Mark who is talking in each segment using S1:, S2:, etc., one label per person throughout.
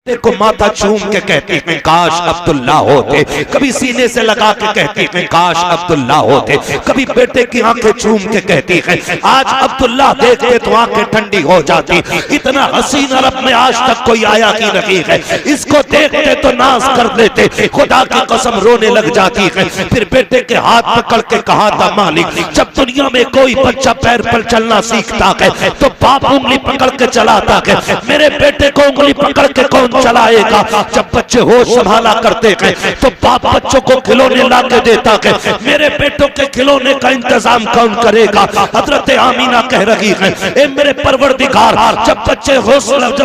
S1: को माथा चूम के कहती हैं काश अब्दुल्ला होते, कभी सीने से लगा के कहती हैं काश अब्दुल्ला होते, कभी बेटे की आंखें चूम के कहती हैं आज अब्दुल्ला देखते तो आंखें ठंडी हो जाती। इतना हसीन अरब में आज तक कोई आया ही नहीं है, इसको देखते तो नाज कर लेते, खुदा की कसम रोने लग जाती है। फिर बेटे के हाथ पकड़ के कहा था मालिक, जब दुनिया में कोई बच्चा पैर पर चलना सीखता है तो बाप उंगली पकड़ के चलाता है, मेरे बेटे को उंगली पकड़ के कौन चलाएगा? जब बच्चे होश संभाला करते हैं तो बाप बच्चों को खिलौने ला के देता है, मेरे बेटों के खिलौने का इंतजाम कौन करेगा? हजरत आमीना कह रही है ए मेरे परवरदिगार, जब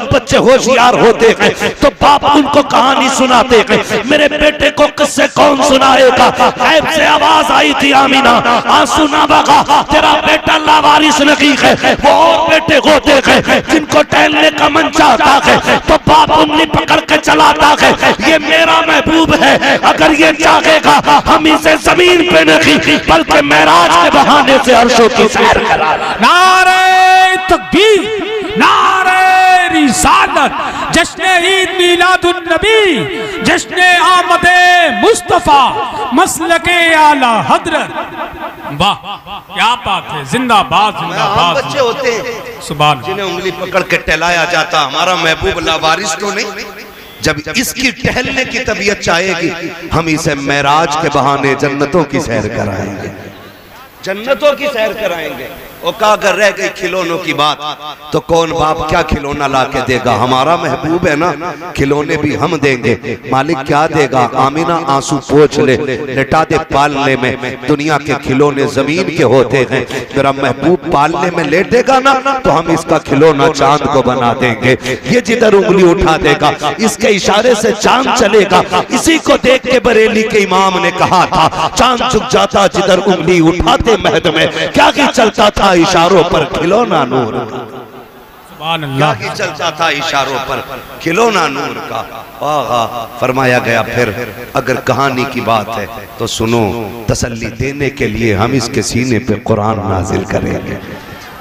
S1: बच्चे होशियार होते हैं तो बाप उनको कहानी सुनाते हैं, मेरे बेटे को किससे कौन सुनाएगा? गैब से आवाज आई थी आमीना आंसू ना बगा, तेरा बेटा लावारिस नहीं है, वो और बेटे होते हैं जिनको टहलने का मन चाहता है तो बाप उंगली पकड़ के चलाता है। ये मेरा महबूब है, अगर ये चाहेगा हम इसे जमीन पे नहीं बल्कि मेराज के बहाने से अर्शों की सैर कराना।
S2: नारे तकबीर, नारे रिसालत, जश्न ईद मिलादुन नबी, जश्न आमदे मुस्तफा, मसलके आला हजरत। वाह क्या बात है, जिंदाबाद जिंदाबाद।
S1: बच्चे होते हैं
S2: सुभान
S1: जिन्हें उंगली पकड़ के टहलाया जाता, हमारा महबूब लावारिस तो नहीं। जब इसकी टहलने की तबीयत चाहेगी हम इसे मेराज के बहाने जन्नतों की सैर कराएंगे, जन्नतों की सैर कराएंगे। और का अगर रह गई खिलौनों की बात तो कौन बाप क्या खिलौना ला के देगा? हमारा महबूब है ना, खिलौने भी हम देंगे। मालिक क्या देगा? आमीना आंसू पोंछ ले, लेटा दे पालने में, दुनिया के खिलौने जमीन के होते हैं, मेरा महबूब पालने में लेटेगा ना तो हम इसका खिलौना चांद को बना देंगे। ये जिधर उंगली उठा देगा इसके इशारे से चांद चलेगा। इसी को देख के बरेली के इमाम ने कहा था चांद झुक जाता जिधर उंगली उठाते महद में, क्या ही चलता था इशारों पर खिलौना नूर का, क्या ही चलता था इशारों पर खिलौना नूर का। फरमाया गया फिर अगर कहानी की बात है तो सुनो, तसल्ली देने के लिए हम इसके सीने पे कुरान नाजिल करेंगे,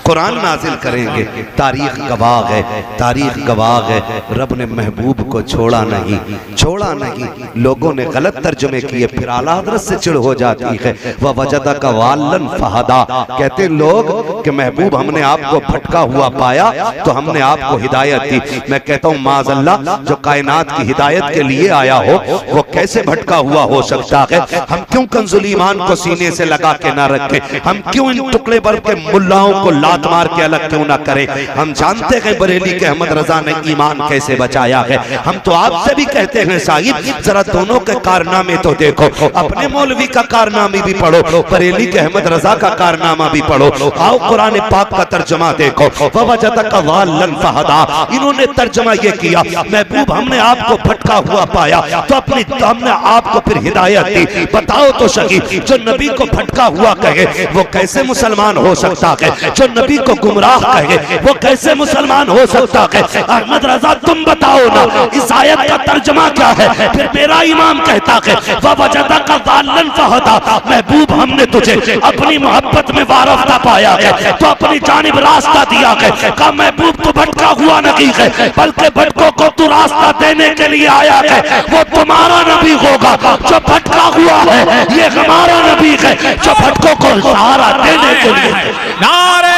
S1: कुरान नाजिल करेंगे। तारीख गवाह है, तारीख गवाह है, रब ने महबूब को छोड़ा नहीं, छोड़ा नहीं। लोगों ने गलत तर्जुमे किए, फिर आला हज़रत से चिढ़ हो जाती है। वह वजदा का वालन फहदा, कहते लोग कि महबूब हमने आपको भटका हुआ पाया तो हमने आपको हिदायत दी। मैं कहता हूँ माज़अल्लाह, जो कायनात की हिदायत के लिए आया हो वो कैसे भटका हुआ हो सकता है? हम क्यों कंजुल ईमान को सीने से लगा के ना रखें? हम क्यों इन टुकड़े भर के मुल्लाओं को मार के अलग क्यों ना करें? हम जानते हैं बरेली के अहमद रजा ने ईमान कैसे बचाया है। हम तो आपसे भी कहते हैं साहिब जरा दोनों के कारनामे तो देखो, अपने मौलवी का कारनामे भी पढ़ो, बरेली के अहमद रजा का कारनामा भी पढ़ो। आओ कुरान पाक का तर्जुमा देखो, ववजदका वालन फहदा, इन्होंने तर्जुमा ये किया महबूब हमने आपको भटका हुआ पाया तो हमने आपको फिर हिदायत दी। बताओ तो सही, जो नबी को भटका हुआ कहे वो कैसे मुसलमान हो सकता है? जो नबी को गुमराह कहे वो कैसे मुसलमान हो सकता है? अहमद रजा तुम बताओ ना इस आयत का तर्जुमा क्या है? फिर मेरा इमाम कहता है ववजदका वालन फहदा, महबूब हमने तुझे अपनी मोहब्बत में वारफ्ता पाया है तो अपनी जानिब रास्ता दिया है। कहा महबूब तू भटका हुआ नहीं है बल्कि भटकों को तू रास्ता देने के लिए आया है। वो तुम्हारा नबी होगा जो भटका हुआ है, ये हमारा नबी है जो भटकों को सहारा देने के लिए।
S2: नारे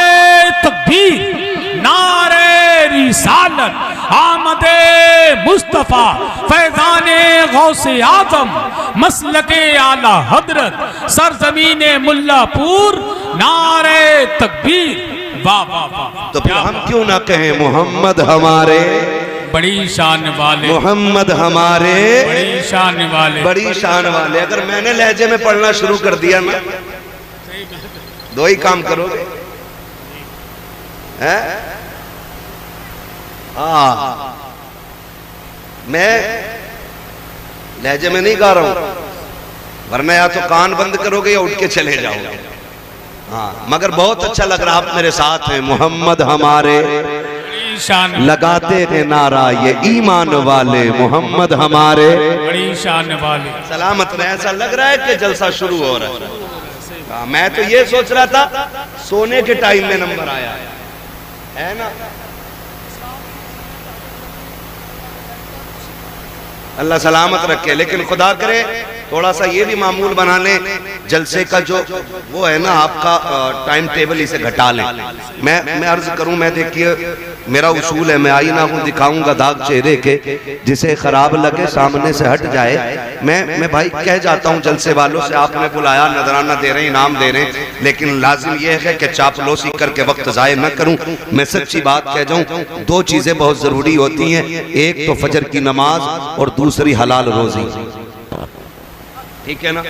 S2: तकबीर, नारे रिसालत, आमदे मुस्तफा, फैजाने गौसे आजम, मसलके आला हजरत, सरजमीने मुल्लापुर, नारे तकबीर। वाह वाह वाह।
S1: तो फिर हम क्यों ना कहें मोहम्मद हमारे
S2: बड़ी शान वाले,
S1: मोहम्मद हमारे
S2: बड़ी शान वाले, बड़ी
S1: शान वाले। अगर मैंने लहजे में पढ़ना शुरू कर दिया ना दो ही काम करोगे है? मैं लहजे में नहीं गा रहा हूं, वरना या तो कान बंद करोगे या उठ के चले जाओगे। हाँ, मगर बहुत अच्छा लग रहा आप मेरे साथ हैं। मोहम्मद हमारे लगाते हैं नारा ये ईमान वाले, मोहम्मद हमारे
S2: बड़ी शान वाले।
S1: सलामत में ऐसा लग रहा है कि जलसा शुरू हो रहा है। मैं तो ये सोच रहा था सोने के टाइम में नंबर आया है ना। अल्लाह सलामत रखे। लेकिन खुदा करे थोड़ा सा ये भी मामूल बना लें, जलसे का जो वो है ना आपका टाइम टेबल, इसे घटा लें। मैं अर्ज करूं, मैं देखिए मेरा उसूल है, मैं आईना हूं, दिखाऊंगा दाग चेहरे के, जिसे खराब लगे सामने से हट जाए। मैं भाई कह जाता हूं जलसे वालों से, आपने बुलाया, नजराना दे रहे हैं, इनाम दे रहे हैं, लेकिन लाजिम यह है कि चापलूसी करके वक्त जाए न करूं। मैं सच्ची बात कह जाऊं, दो चीजें बहुत जरूरी होती हैं, एक तो फजर की नमाज और दूसरी हलाल रोजी। ठीक है ना।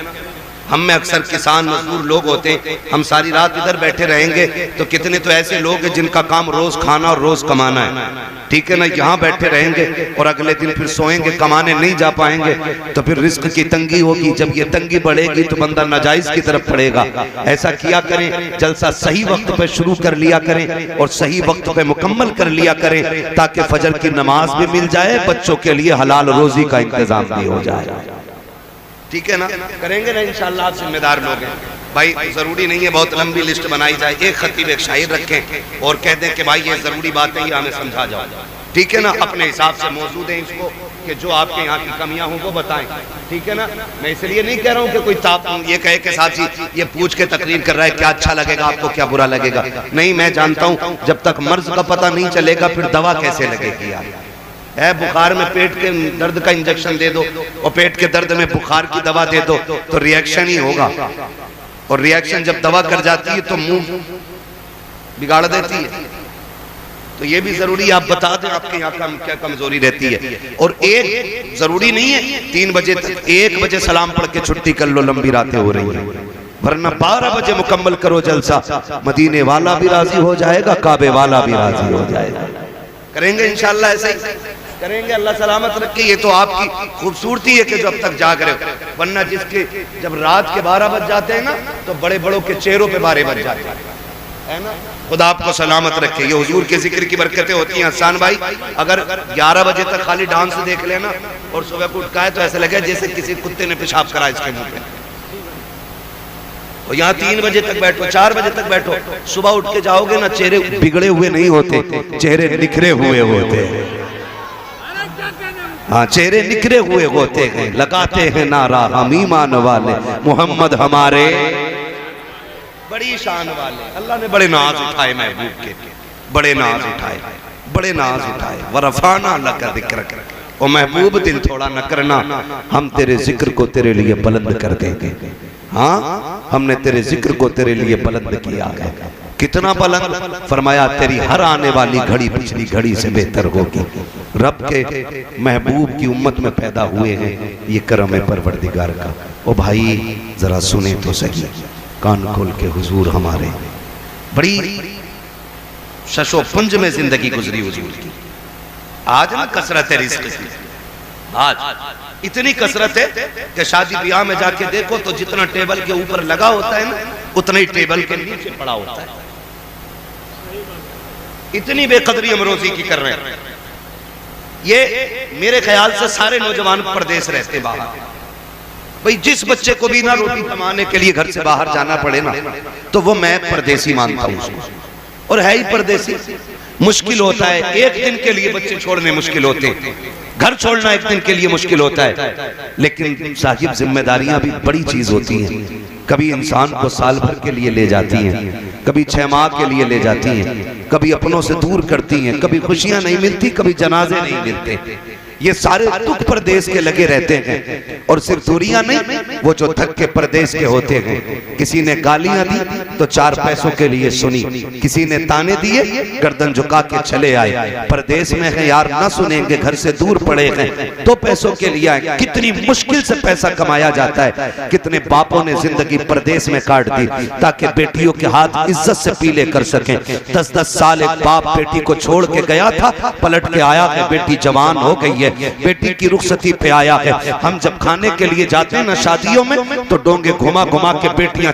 S1: हम में अक्सर किसान मजदूर लोग होते हैं, हम सारी रात इधर बैठे रहेंगे तो कितने तो ऐसे लोग हैं जिनका काम रोज खाना और रोज कमाना है। ठीक है ना। यहाँ बैठे रहेंगे और अगले दिन फिर सोएंगे, कमाने नहीं जा पाएंगे, तो फिर रिस्क की तंगी होगी। जब ये तंगी बढ़ेगी तो बंदा नाजायज की तरफ पड़ेगा। ऐसा किया करें, जलसा सही वक्त पे शुरू कर लिया करें और सही वक्त पे मुकम्मल कर लिया करें, ताकि फजर की नमाज भी मिल जाए, बच्चों के लिए हलाल रोजी का इंतजाम भी हो जाए। ठीक है ना। करेंगे ना इंशाअल्लाह, आप जिम्मेदार लोग हैं भाई। जरूरी नहीं है बहुत लंबी लिस्ट बनाई जाए, एक खतीब एक शायर रखें और कह दें कि भाई ये जरूरी बात है, ये हमें समझा जाओ। ठीक है ना। अपने हिसाब से मौजूद है इसको कि जो आपके यहाँ की कमियां हों वो बताएं। ठीक है ना। मैं इसलिए नहीं कह रहा हूँ कि कोई ये कहे कि साहब जी ये पूछ के तकरीर कर रहा है, क्या अच्छा लगेगा आपको, क्या बुरा लगेगा। नहीं, मैं जानता हूँ जब तक मर्ज का पता नहीं चलेगा फिर दवा कैसे लगेगी। यार है बुखार में पेट के दर्द का इंजेक्शन दे दो और पेट के दर्द में बुखार की दवा दे दो तो रिएक्शन ही होगा, और रिएक्शन जब दवा कर जाती है तो मुंह बिगाड़ देती है। तो ये भी जरूरी आप बता दें आपके यहाँ क्या कमजोरी रहती है। और एक जरूरी नहीं है 3 बजे तक, 1 बजे सलाम पढ़ के छुट्टी कर लो, लंबी रातें हो रही हैं, वरना 12 बजे मुकम्मल करो जलसा। मदीने वाला भी राजी हो जाएगा, काबे वाला भी राजी हो जाएगा। करेंगे इंशाअल्लाह, ऐसे ही करेंगे। अल्लाह सलामत रखे। ये तो आपकी खूबसूरती है कि जो अब तक जाग रहे हो, वरना जिसके जब रात के 12 बज जाते हैं ना तो बड़े बड़ों के चेहरों पे 12 बज जाते हैं ना। खुदा आपको सलामत रखे। ये हुजूर के जिक्र की बरकतें होती हैं। हसन भाई अगर 11 बजे तक खाली डांस देख लेना और सुबह को उठकाए तो ऐसा लगे जैसे किसी कुत्ते ने पेशाब करा इसके मुंह पे। और यहाँ 3 बजे तक बैठो, 4 बजे तक बैठो, सुबह उठ के जाओगे ना, चेहरे बिगड़े हुए नहीं होते, चेहरे निखरे हुए होते हैं। हाँ, चेहरे निखरे हुए होते हैं। लगाते हैं नारा हम ईमान वाले, मोहम्मद हमारे बड़ी शान वाले। अल्लाह ने बड़े नाज उठाए महबूब के, बड़े नाज उठाए, बड़े नाज उठाए। वरफाना लका जिक्र, ओ महबूब दिल थोड़ा न करना, हम तेरे जिक्र को तेरे लिए बुलंद कर देंगे। हाँ, हमने तेरे जिक्र को तेरे लिए बुलंद किया है। कितना बुलंद? फरमाया तेरी हर आने वाली घड़ी पिछली घड़ी से बेहतर होगी। रब के महबूब की उम्मत में पैदा हुए हैं, ये करम है परवरदिगार का। ओ भाई जरा सुने तो सही, कान खोल के हुजूर हमारे बड़ी शशो पुंज में जिंदगी गुजरी हुजूर की। आज ना कसरत है रिज़्क़ की, आज इतनी कसरत है कि शादी ब्याह में जाके देखो तो जितना टेबल के ऊपर लगा होता है ना, उतना ही टेबल के नीचे पड़ा होता है। इतनी बेकदरी हम रोजी की कर रहे हैं। ये मेरे ख्याल से सारे नौजवान परदेश रहते बाहर। भाई जिस बच्चे को भी ना रोटी कमाने के लिए घर से बाहर जाना पड़े ना, तो वो मैं परदेसी मानता हूँ उसको, और है ही परदेसी। मुश्किल होता है, एक दिन के लिए बच्चे छोड़ने मुश्किल होते हैं, घर छोड़ना एक दिन के लिए मुश्किल होता है, लेकिन साहिब जिम्मेदारियां भी बड़ी चीज होती हैं। कभी इंसान को साल भर के लिए ले जाती हैं, कभी 6 माह के लिए ले जाती हैं, कभी अपनों से दूर करती हैं, कभी खुशियां नहीं मिलती, कभी जनाजे नहीं मिलते। ये सारे दुख परदेश के लगे रहते हैं। और सिर्फ दूरियां नहीं, वो जो थक के परदेश के होते हैं। किसी ने गालियां दी तो 4 पैसों के लिए सुनी, किसी ने ताने दिए गर्दन झुका के चले आए। परदेश में है यार, ना सुनेंगे, घर से दूर पड़े हैं, 2 पैसों के लिए आए। कितनी मुश्किल से पैसा कमाया जाता है। कितने बापों ने जिंदगी परदेश में काट दी ताकि बेटियों के हाथ इज्जत से पीले कर सकें। 10-10 साल एक बाप बेटी को छोड़ के गया था, पलट के आया है, बेटी जवान हो गई है, बेटी की रुखसती पे आया है। हम जब खाने के लिए जाते हैं ना शादियों में, तो डोंगे घुमा घुमा के बेटियां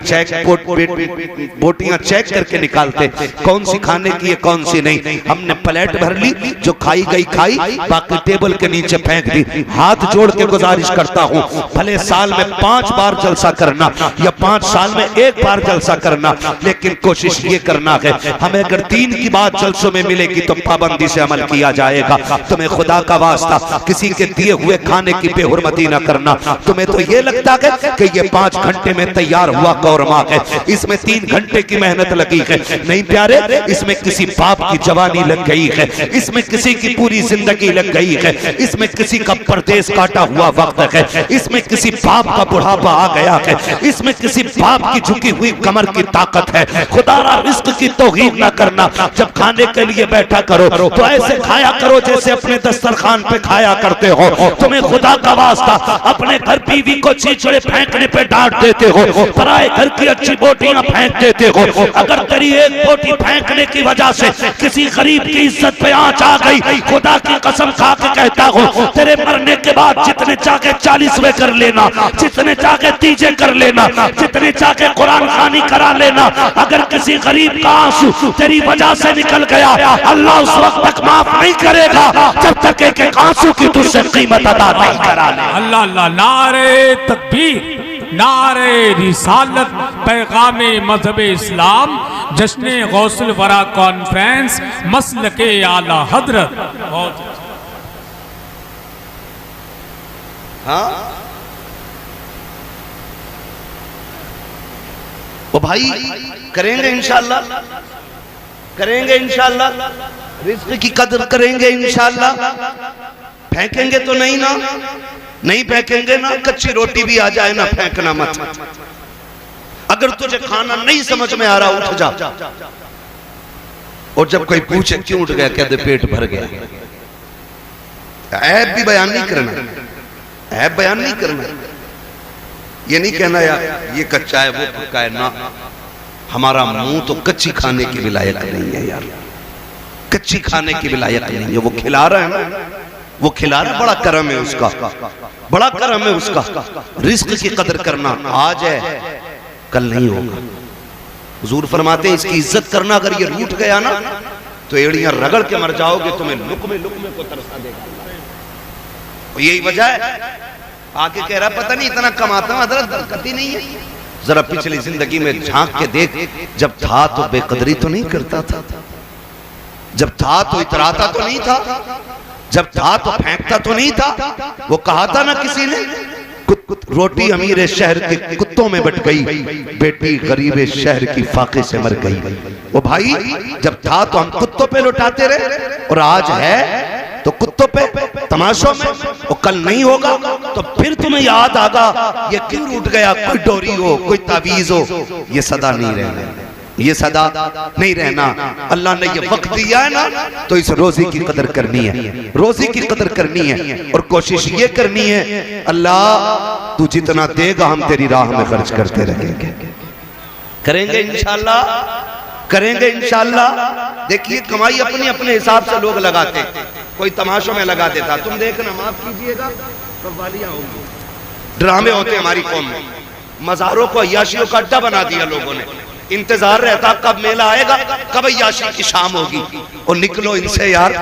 S1: बोटियां चेक करके निकालते, कौन सी खाने की है कौन सी नहीं। हमने प्लेट भर ली, जो खाई गई खाई, बाकी टेबल के नीचे फेंक दी। हाथ जोड़ के गुजारिश करता हूँ, भले साल में 5 बार जलसा करना या 5 साल में 1 बार जलसा करना, लेकिन कोशिश ये करना है हमें अगर 3 की बात जलसों में मिलेगी तो पाबंदी से अमल किया जाएगा। तुम्हें खुदा का वास्ता वास्ता किसी के दिए हुए खाने की बेहुरमती न करना। तुम्हें तो ये लगता है कि ये 5 घंटे में तैयार हुआ कौरमा है, इसमें 3 घंटे की मेहनत लगी है। नहीं प्यारे, इसमें किसी बाप की जवानी लग गई है, इसमें किसी की पूरी जिंदगी लग गई है, इसमें किसी का परदेश काटा हुआ वक्त है, इसमें किसी बाप का बुढ़ापा आ गया है, इसमें किसी बाप की झुकी हुई कमर की ताकत है। खुदारा रिस्क की तौहीन न करना। जब खाने के लिए बैठा करो तो ऐसे खाया करो जैसे अपने दस्तरखान पे खाया करते हो। तुम्हें खुदा का वास्ता अपने घर बीवी को चीचड़े फेंकने पे डांट देते हो, पराए घर की अच्छी बोटियां फेंक देते हो। अगर तेरी एक बोटी फेंकने की वजह से किसी गरीब की इज्जत पे आंच आ गई, खुदा की कसम खा के कहता हूं, तेरे मरने के बाद जितने चाहे 40वें कर लेना, जितने चाहे तीजे कर लेना, जितने चाहे कुरान खानी करा लेना, अगर किसी गरीब का आंसू तेरी वजह से निकल गया, अल्लाह उस वक्त तक माफ नहीं करेगा जब तक एक आंसू की तुझसे कीमत अदा नहीं करा ले।
S2: अल्लाह अल्लाह। नारे तकबीर, नारे रिसालत, पैगामे मजहब इस्लाम, जश्न गौसुल वरा कॉन्फ्रेंस, मसलके आला हजरत।
S1: हाँ वो भाई करेंगे इंशाअल्लाह, करेंगे इंशाअल्लाह, रिज़्क़ की कदर करेंगे इंशाअल्लाह। फेंकेंगे तो नहीं ना, नहीं फेंकेंगे ना। कच्ची रोटी भी आ जाए ना, फेंकना मत। अगर तुझे खाना नहीं समझ में आ रहा, उठ जा। और जब कोई पूछे क्यों उठ गया, कह दे पेट भर गया। ऐब भी बयान नहीं करना, ऐब बयान नहीं करना। ये नहीं कहना यार ये कच्चा है वो पक्का है ना। हमारा मुंह तो कच्ची खाने की भी लायक नहीं है यार, कच्ची खाने की भी लायक नहीं है। वो खिला रहा है ना, वो खिला रहा है, बड़ा करम है उसका, बड़ा करम है उसका। रिस्क की कदर करना आज है, कल नहीं होगा। हुजूर फरमाते हैं इसकी इज्जत करना। अगर ये रूठ गया ना तो एड़ियां रगड़ के मर जाओगे, तुम्हें लुकमे लुकमे को तरसा देगा। यही वजह है आके कह रहा पता नहीं इतना कमाता हूं, हजरत बरकत ही नहीं है। जरा पिछली जिंदगी में झांक के देख, जब था तो बेकदरी तो नहीं करता था, जब था तो इतराता तो नहीं था, जब था तो फेंकता तो नहीं था। वो कहा था ना किसी ने, रोटी अमीर शहर के कुत्तों में बट गई, बेटी गरीब शहर की फाके से मर गई। वो भाई जब था तो हम कुत्तों पे लुटाते रहे, और आज है तो कुत्तों पे, तमाशों में। और कल नहीं होगा तो फिर तुम्हें याद आगा ये क्यों रूठ गया। कोई डोरी हो, कोई तावीज हो, ये सदा नहीं रहना, ये सदा नहीं रहना। अल्लाह ने ये वक्त दिया है ना, तो इस रोजी की कदर करनी है, रोजी की कदर करनी है। और कोशिश ये करनी है अल्लाह तू जितना देगा हम तेरी राह में खर्च करते रहेंगे। करेंगे इंशाअल्लाह, करेंगे इंशाअल्लाह। देखिए कमाई अपनी अपने हिसाब से लोग लगाते, कोई तमाशों में लगा देता। तुम देखना, माफ कीजिएगा, कव्वालियां होंगी, ड्रामे होते हमारी कौम में। मज़ारों को अय्याशियों का अड्डा बना दिया लोगों ने। इंतजार रहता कब मेला आएगा, कब अय्याशी की शाम होगी। और निकलो इनसे यार,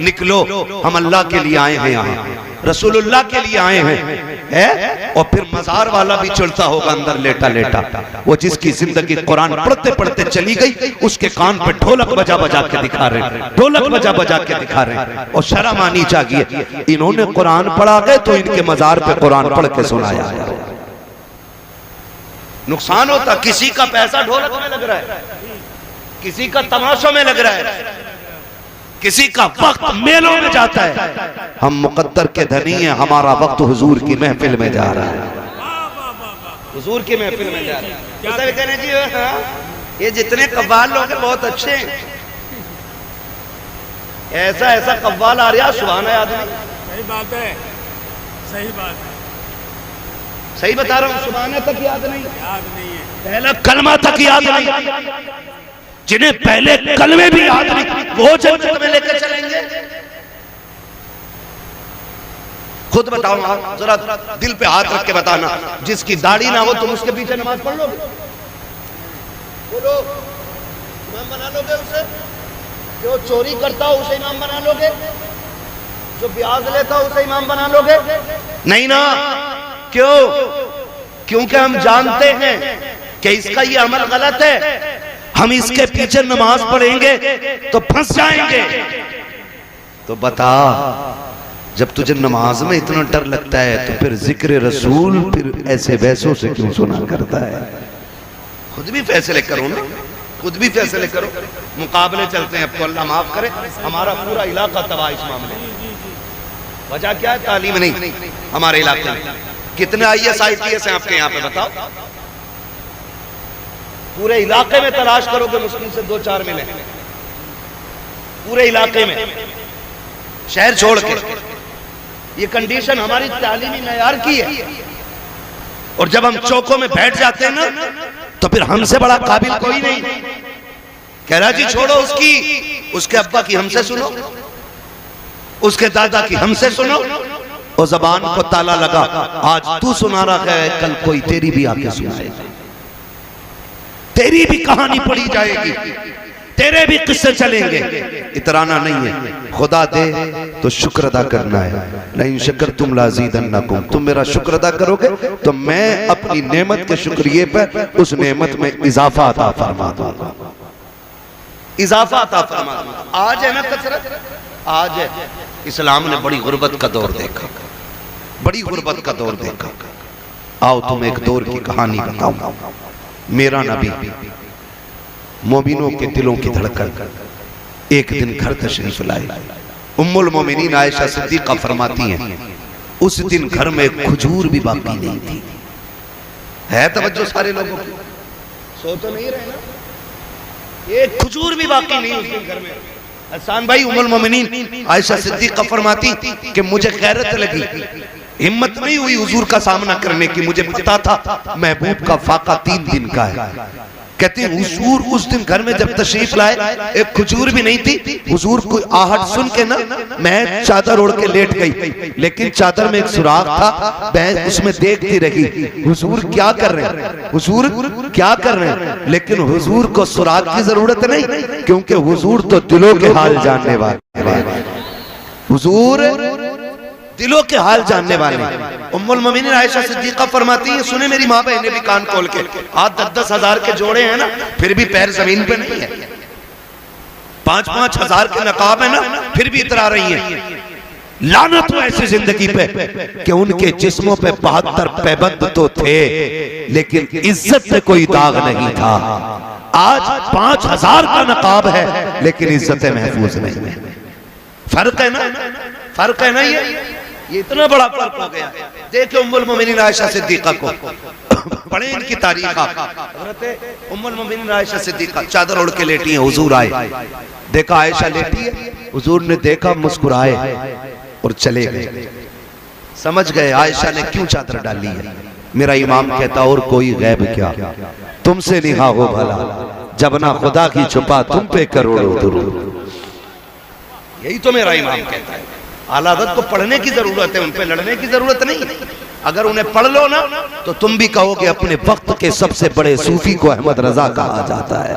S1: निकलो। हम अल्लाह के लिए आए हैं, यहाँ रसूलुल्लाह के लिए आए हैं। और फिर मजार वाला भी चलता होगा अंदर लेटा लेटा। वो जिसकी जिंदगी कुरान पढ़ते पढ़ते चली गई, उसके कान पे ढोलक बजा बजा के दिखा रहे, ढोलक बजा बजा के दिखा रहे। और शर्म आनी चाहिए, इन्होंने कुरान पढ़ा गए तो इनके मजार पे कुरान पढ़ के सुनाया। नुकसान होता, किसी का पैसा ढोलक में लग रहा है, किसी का तमाशों में लग रहा है, किसी का वक्त मेलों में जाता है। हम मुकद्दर के धनी हैं, हमारा वक्त हुजूर की महफिल में जा रहा है, हुजूर की महफिल में जा रहा है। कहने जी ये जितने कव्वाल लोग हैं बहुत अच्छे हैं, ऐसा ऐसा कव्वाल आ रहा सुभान है आदमी।
S2: सही बात है, सही बात है,
S1: सही बता रहा हूँ। सुभान तक याद नहीं,
S2: याद नहीं है,
S1: पहला कलमा तक याद नहीं। जिन्हें पहले कलमे भी याद नहीं, वो जन्नत में लेकर चलेंगे। खुद बताओ आप, जरा दिल पे हाथ रख के बताना, जिसकी दाढ़ी ना हो तुम उसके पीछे नमाज पढ़ लोगे? बोलो, इमाम बना लोगे उसे? जो चोरी करता हो उसे इमाम बना लोगे? जो ब्याज लेता हो उसे इमाम बना लोगे? नहीं ना। क्यों? क्योंकि हम जानते हैं कि इसका ये अमल गलत है। हम इसके पीछे नमाज पढ़ेंगे तो फंस जाएंगे। तो बता, जब तुझे नमाज में इतना डर लगता है तो फिर जिक्र रसूल फिर ऐसे वैसों से क्यों सुना करता है? खुद भी फैसले करो ना, खुद भी फैसले करो। मुकाबले चलते हैं, अब तो अल्लाह माफ करे, हमारा पूरा इलाका तबाह इस मामले में। वजह क्या है? तालीम नहीं हमारे इलाके में। कितने IAS IPS हैं आपके यहाँ पे बताओ? पूरे इलाके में तलाश करोगे मुश्किल से 2-4 मिले, पूरे इलाके में, शहर छोड़ के। ये कंडीशन हमारी तालीमी मयार की है। और जब हम चौकों में बैठ जाते हैं ना, तो फिर हमसे बड़ा काबिल कोई नहीं। कह रहा जी छोड़ो उसकी, उसके अब्बा की हमसे सुनो, उसके दादा की हमसे सुनो। और जबान को ताला लगा, आज तू सुना रहा है, कल कोई तेरी भी आके सुनाएगा, तेरी भी कहानी पढ़ी जाएगी, तेरे भी किस्से चलेंगे। इतराना नहीं है, खुदा दे तो शुक्र अदा करना है। नहीं शक्र तुम लाज़ीदन्नकुम, तुम मेरा शुक्र अदा करोगे तो मैं अपनी नेमत के शुक्रिये पर उस नेमत में इजाफा अता फरमा दूंगा, इजाफा अता फरमा दूंगा। आज है ना कसरत, आज है। इस्लाम ने बड़ी गुर्बत का दौर देखा, बड़ी गुर्बत का दौर देखा। आओ तुम एक दौर की कहानी बताऊं। मेरा नबी, मोमिनों के दिलों की धड़कन, एक दिन घर तशरीफ लाए। उम्मुल मोमिनीन आयशा सिद्दीक़ा फरमाती हैं, उस दिन घर में खजूर भी बाकी नहीं थी। है तवज्जो सारे लोगों की? सो तो नहीं रहे ना? एक खजूर भी बाकी नहीं उस दिन घर में। हसन भाई उम्मुल मोमिनीन आयशा सिद्दीक़ा फरमाती कि मुझे गैरत लगी, हिम्मत नहीं हुई हुजूर का सामना करने की। मुझे पता था महबूब का फाका 3 दिन का है। कहते हैं हुजूर उस दिन घर में जब तशरीफ लाए, एक खजूर भी नहीं थी। हुजूर को आहट सुन के ना मैं चादर ओढ़ के लेट गई, लेकिन चादर में एक सुराख था, मैं उसमें देखती रही हुजूर क्या कर रहे हैं, हुजूर क्या कर रहे हैं। लेकिन हुजूर को सुराख की जरूरत नहीं, क्योंकि हुजूर तो दिलों के हाल जानने वाले, हुजूर दिलों के हाल जानने वाले। उम्मुल मोमिनीन आयशा सिद्दीक़ा फरमाती है, सुने मेरी माँ बहनें भी कान खोल के, आज 10-10 हजार के जोड़े हैं ना, फिर भी पैर जमीन पे नहीं है। 5-5 हजार के नकाब है ना, फिर भी इतरा रही है। लानत हो ऐसी जिंदगी पे कि उनके जिस्मों पे 72 पैबंद तो थे, लेकिन इज्जत पे कोई दाग नहीं था। आज 5000 का नकाब है, लेकिन इज्जतें महफूज नहीं है। फर्क है ना, फर्क है ना। ये इतना बड़ा फर्क हो गया। देखिए उम्मुल मोमिनीन आयशा सिद्दीक़ा को, पढ़े इनकी तारीख आप। हज़रत उम्मुल मोमिनीन आयशा सिद्दीक़ा चादर ओढ़ के लेटी हैं, हुजूर आए, देखा आयशा लेटी है, हुजूर ने देखा, मुस्कुराए और चले गए। समझ गए आयशा ने क्यों चादर डाली है। मेरा इमाम कहता और कोई गैब क्या, तुमसे निहा हो भला, जब ना खुदा की छुपा तुम पे करोड़ों दुरूद। यही तो मेरा इमाम कहता है। आला हज़रत को पढ़ने की जरूरत है, उन पे लड़ने की जरूरत नहीं। अगर उन्हें पढ़ लो ना तो तुम भी कहोगे अपने वक्त के सबसे बड़े सूफी को अहमद रजा कहा जाता है।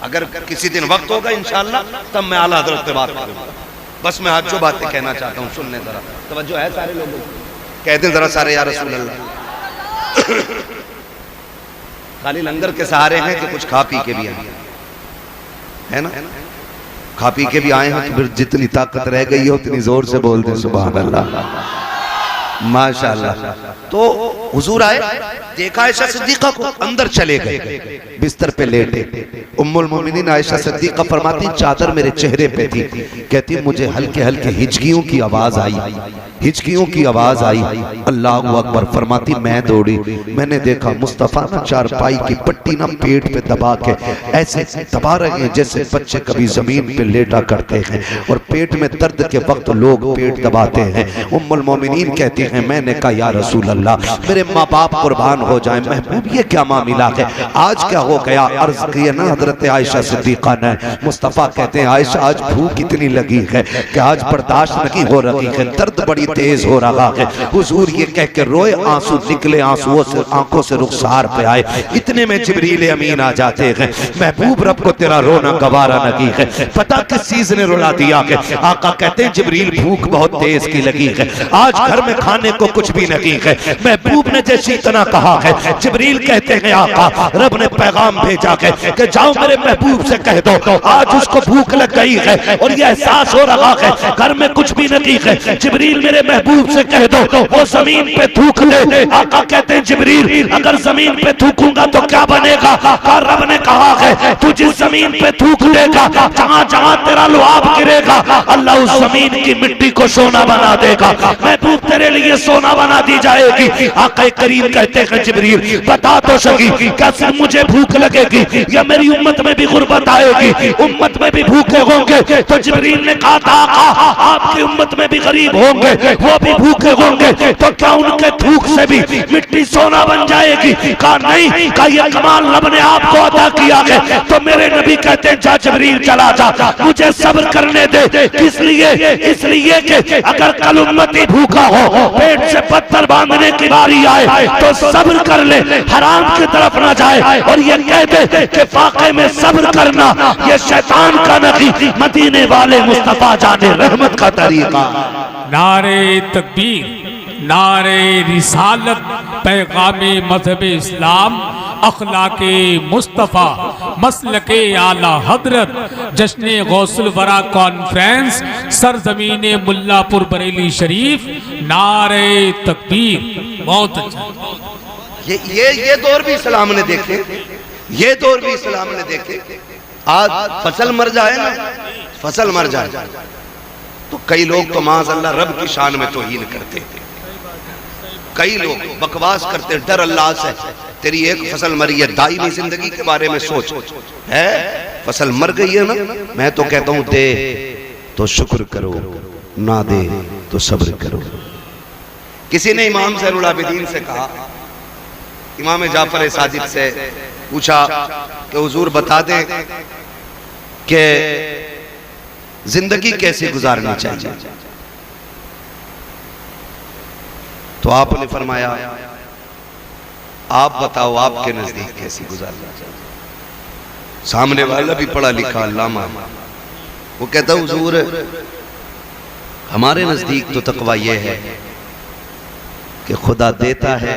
S1: अगर किसी दिन वक्त होगा इंशाअल्लाह, तब मैं आला हज़रत पे बात करूंगा। बस मैं आज जो बातें कहना चाहता हूँ सुनने, जरा तवज्जो है सारे लोगों को। कहते हैं जरा सारे या रसूल अल्लाह। खाली लंगर के सहारे हैं कि कुछ खा पी के भी आए है ना? खा पी के भी आए हैं तो फिर जितनी ताकत रह गई है उतनी जोर से बोल दें सुभान अल्लाह, माशाअल्लाह। तो हुजूर आए, देखा आयशा सिद्दीक़ा को, अंदर चले गए, बिस्तर पे लेटे। उम्मुल मोमिनीन आयशा सिद्दीक़ा फरमाती चादर मेरे चेहरे पे थी। कहती मुझे हल्के हल्के हिचकियों की आवाज आई, हिचकियों की आवाज आई। अल्लाहु अकबर। फरमाती मैं दौड़ी, मैंने देखा मुस्तफ़ा ना चारपाई की पट्टी ना पेट पे दबा के ऐसे दबा रहे हैं जैसे बच्चे कभी जमीन पे लेटा करते हैं, और पेट में दर्द के वक्त लोग पेट दबाते हैं। उम्मुल मोमिनीन कहती हैं मैंने कहा या रसूल अल्लाह, मेरे माँ बाप कुर्बान हो जाए, महबूब ये क्या मामला है, आज क्या हो गया। अर्ज किया ना हजरत आयशा सिद्दीक़ा ने। मुस्तफ़ा कहते हैं आयशा आज भूख इतनी लगी है कि आज बर्दाश्त नहीं हो रही है, दर्द बड़ी तेज हो रहा है। हुजूर ये कह के रोए, आंसू निकले, आंसुओं से आंखों से रुखसार पे आए। इतने में जिब्रील अमीन आ जाते हैं, महबूब रब को तेरा रोना गवारा नहीं है। पता किस चीज ने रुला दिया है? आका कहते हैं जिब्रील भूख बहुत तेज की लगी है, आज घर में खाना खाने को कुछ भी नहीं है। महबूब ने जैसी इतना कहा है, जिब्रील कहते हैं आका रब ने पैगाम भेजा है कि जाओ मेरे महबूब से कह दो आज उसको भूख लग गई है और ये एहसास हो रहा है घर में कुछ भी नहीं है। जिब्रील मेरे महबूब से कह दो वो जमीन पे थूक ले। आका कहते हैं जिब्रील अगर जमीन पे थूकूंगा तो क्या बनेगा? रब ने कहा है तू जिस जमीन पे थूक देगा जहां जहां तेरा लुआब गिरेगा अल्लाह उस जमीन की मिट्टी को सोना बना देगा। महबूब तेरे लिए सोना बना दी जाएगी। आका करीम कहते हैं जिब्रील बता तो सही क्या सिर्फ मुझे भूख लगेगी या मेरी उम्मत में भी गुर्बत आएगी? उम्मत में भी भूखे होंगे। तो जिब्रील ने कहा था आपकी उम्मत में भी गरीब होंगे, वो भी भूखे होंगे, तो क्या उनके थूक से भी मिट्टी सोना बन जाएगी? कहा नहीं, का ये कमाल रब ने आपको अता किया है। तो मेरे नबी कहते हैं जा जिब्रील चला जा, मुझे सब्र करने दे। किस लिए? इसलिए कि अगर कल उम्मती भूखा हो, पेट से पत्थर बांधने की बारी आए तो सब्र कर ले, हराम की तरफ ना जाए और ये कह दे कि वाकई में सब्र करना ये शैतान का नहीं मदीने वाले मुस्तफा जाने रहमत का तरीका।
S2: नारे तकबीर, नारे रिसालत, पैगामे मजहब इस्लाम, अखलाके मुस्तफ़ा, मसलके आला हजरत, जश्न गौसुल वरा कॉन्फ्रेंस, सरजमीने मुल्लापुर बरेली शरीफ, नारे तकबीर। बहुत अच्छा।
S1: ये दौर भी इस्लाम ने देखे, ये दौर भी इस्लाम ने देखे। आज फसल मर जाए ना, फसल मर जाए तो कई लोग तो माज़अल्लाह रब की शान में तौहीन करते, कई लोग बकवास करते डर अल्लाह से। तेरी एक फसल मरी है, दायमी जिंदगी के बारे में सोच है। फसल मर गई है ना, मैं तो कहता हूं दे तो शुक्र करो, ना दे तो सब्र करो। किसी ने इमाम ज़ैनुल आबिदीन से कहा, इमाम जाफर सादिक से पूछा कि हुजूर बता दें कि जिंदगी कैसे गुजारनी चाहिए? तो आपने फरमाया आप बताओ आपके नजदीक कैसी गुजारनी चाहिए? सामने वाला भी पढ़ा लिखा अल्लामा, वो कहता हुजूर हमारे नजदीक तो तकवा ये है कि खुदा देता है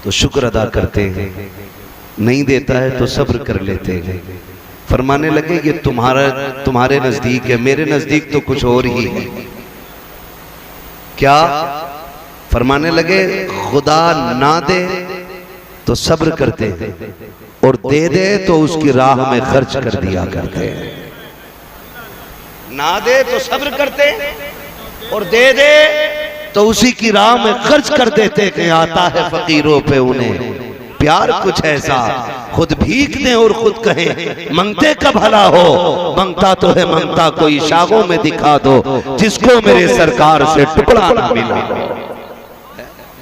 S1: तो शुक्र अदा करते हैं, नहीं देता है तो सब्र कर लेते हैं। फरमाने लगे ये तुम्हारे नजदीक है, मेरे नजदीक तो कुछ और ही है। क्या? फरमाने लगे खुदा ना दे तो सब्र करते हैं और दे दे तो उसकी राह में खर्च कर दिया करते हैं। ना दे तो सब्र करते और दे दे तो उसी की राह में खर्च कर देते कि आता है फकीरों पे उन्हें प्यार कुछ ऐसा खुद भीख दे और खुद कहे मंगते का भला हो। मंगता तो है मंगता कोई शागों में दिखा दो, जिसको मेरे सरकार से टुकड़ा ना मिला हो,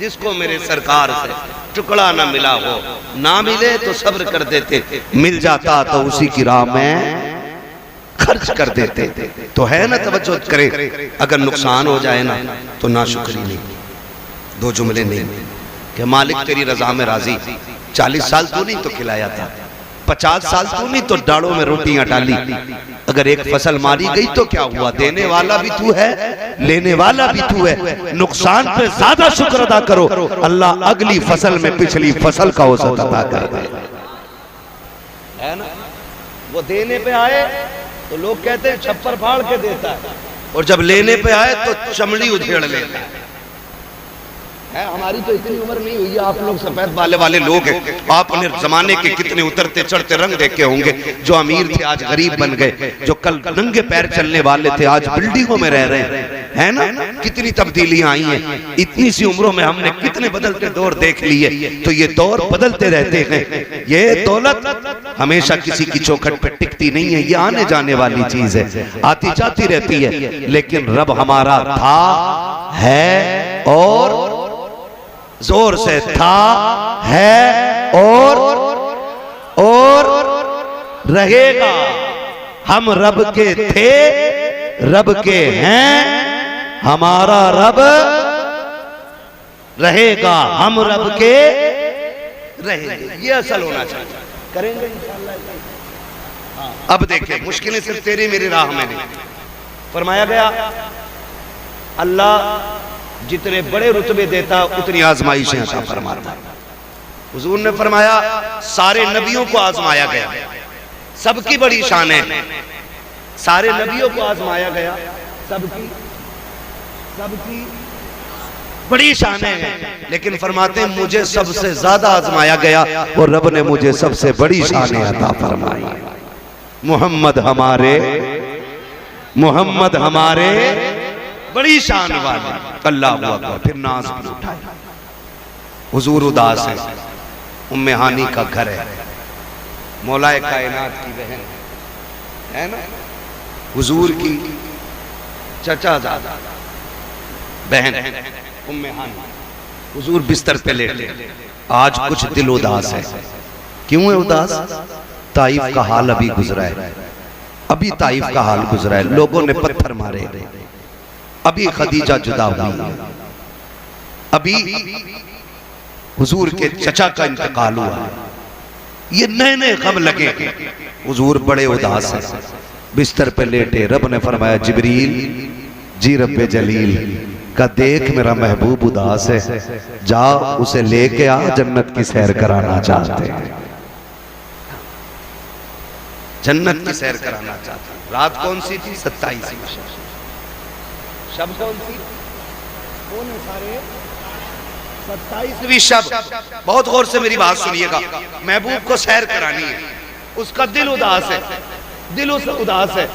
S1: जिसको मेरे सरकार से टुकड़ा ना मिला हो। ना मिले तो सब्र कर देते, मिल जाता तो उसी की राह में खर्च कर देते। तो है ना, तवज्जो करें, अगर नुकसान हो जाए ना तो नाशुक्री नहीं। दो जुमले नहीं कि मालिक तेरी रजा में राजी, 40 साल तू नहीं तो खिलाया था, 50 साल तू नहीं तो डाड़ों में रोटियां डाली। अगर एक फसल मारी गई तो क्या हुआ? देने वाला भी तू है, लेने वाला भी तू है। नुकसान पे ज्यादा शुक्र अदा करो, अल्लाह अगली फसल में पिछली फसल का औसत अदा कर दे, है ना। वो देने पे आए तो लोग कहते हैं छप्पर फाड़ के देता है, और जब लेने पे आए तो चमड़ी उधेड़ लेता है। हमारी तो इतनी उम्र नहीं हुई है, आप लोग सफेद बाले वाले लोग हैं, आपने जमाने के कितने उतरते चढ़ते रंग देखे होंगे। जो अमीर थे आज गरीब बन गए, जो कल नंगे पैर चलने वाले थे आज बिल्डिंगों में रह रहे हैं, है ना। कितनी तब्दीलियां आई हैं, इतनी सी उम्रों में हमने कितने बदलते दौर देख लिए। तो ये दौर बदलते रहते हैं, ये दौलत हमेशा किसी की चौखट पे टिकती नहीं है, ये आने जाने वाली चीज है, आती जाती रहती है। लेकिन रब हमारा था, है और जोर से था, है और रहेगा। हम रब के थे, रब के हैं, हमारा रब रहेगा, हम रब के रहेंगे। ये असल होना चाहिए, करेंगे इंशाअल्लाह। अब देखिए, मुश्किलें सिर्फ तेरी मेरी राह में नहीं। फरमाया गया अल्लाह जितने बड़े रुतबे देता उतनी आजमाइशें अता फरमाता। हुजूर ने फरमाया सारे नबियों को आजमाया गया, सबकी बड़ी शान है, सारे नबियों को आजमाया गया, सबकी बड़ी शान है, लेकिन फरमाते हैं मुझे सबसे ज्यादा आजमाया गया और रब ने मुझे सबसे बड़ी शान अता फरमाई। मोहम्मद हमारे बड़ी शान वाले। अल्लाह अकबर। फिर नाज भी उठाए। हुजूर उदास है, उम्मे हानी का घर है, मौलाए कायनात की बहन है ना, हुजूर की चचाजादा बहन उम्मे हानी। हुजूर बिस्तर पे लेटे, आज कुछ दिल उदास है। क्यों है उदास? ताइफ का हाल अभी गुजरा है, अभी ताइफ का हाल गुजरा है, लोगों ने पत्थर मारे, अभी खदीजा जुदा हुई, अभी हुजूर के चचा का इंतकाल हुआ, ये नए नए गम लगे। हुजूर बड़े उदास है, बिस्तर पे लेटे। रब ने फरमाया जिब्रील जी रब्बे जलील का देख मेरा महबूब उदास है, जा उसे लेके आ, जन्नत की सैर कराना चाहते हैं, जन्नत की सैर कराना चाहते हैं। रात कौन सी थी? 27वीं शब कौन सी? कौन है सारे? 27वीं शब। बहुत गौर से मेरी बात सुनिएगा, महबूब को सैर करानी है, उसका दिल उदास है, दिल उस उदास है,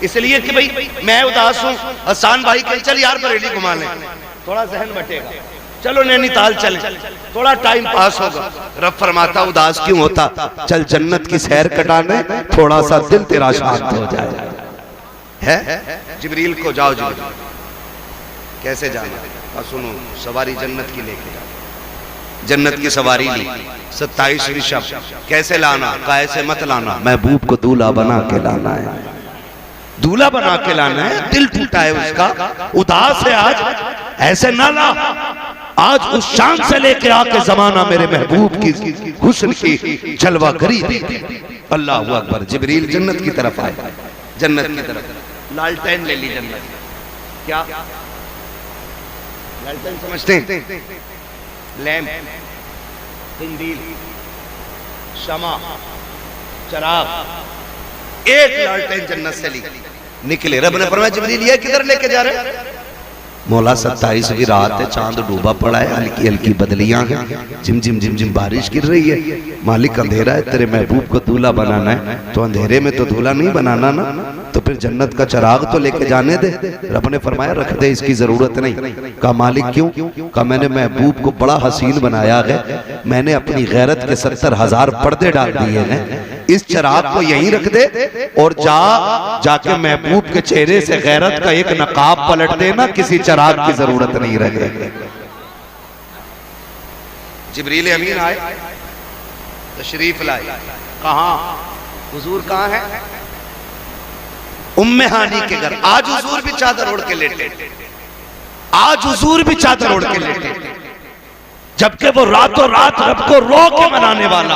S1: इसलिए कि भाई मैं उदास हूं। हसन भाई कल चल यार बरेली घुमा लें, थोड़ा जहन बटेगा, चलो नैनीताल चले, थोड़ा टाइम पास होगा। रब फरमाता उदास क्यों होता? चल जन्नत की सैर कटाने, थोड़ा सा दिल तेरा शांत हो जाए। है जिब्रील को जाओ, जिब्रील कैसे जाना? सुनो, सवारी जन्नत की लेके जाओ, जन्नत की सवारी ली। 27वीं शब। कैसे लाना? कैसे मत लाना, महबूब को दूल्हा बना के लाना है, दूल्हा बना के लाना है। दिल टूटा है उसका, उदास है आज, ऐसे ना ला। आज उस शान से लेके आके जमाना मेरे महबूब की हुस्न की जलवा करी दे। अल्लाह अकबर। जिब्रील जन्नत की तरफ आए, जन्नत की तरफ लालटेन ले ली जन्नत। क्या लालटेन समझते हैं? लैंप, कंदील, शमा, चराग। एक लालटेन जन्नत से ली, निकले। रब ने फरमाया जिब्रील ये किधर लेके जा रहे? मौला 27वीं रात है, चांद डूबा पड़ा है, हल्की हल्की बदलियां हैं, झिम झिम झिम झिम बारिश गिर रही है। मालिक अंधेरा है, तेरे महबूब को दूल्हा बनाना है, तो अंधेरे में तो दूल्हा नहीं बनाना ना, तो फिर जन्नत का चराग तो लेके जाने दे। रब ने फरमाया रख दे, इसकी जरूरत नहीं। कहा मालिक क्यों? कहा मैंने महबूब को बड़ा हसीन बनाया है, मैंने अपनी गैरत के 70,000 पर्दे डाल दिए हैं, इस चराग को यहीं रख दे और जाके महबूब के चेहरे से गैरत का एक नकाब पलट देना, किसी चराग की जरूरत नहीं रहे। जिब्रील अमीन आए, तशरीफ लाए। कहां? हुजूर कहां है? उम्मे हानी के घर। आज हुजूर भी चादर ओढ़ के लेटे, आज हुजूर भी चादर ओढ़ के लेटे, जबकि वो रातों रात रब को रो के मनाने वाला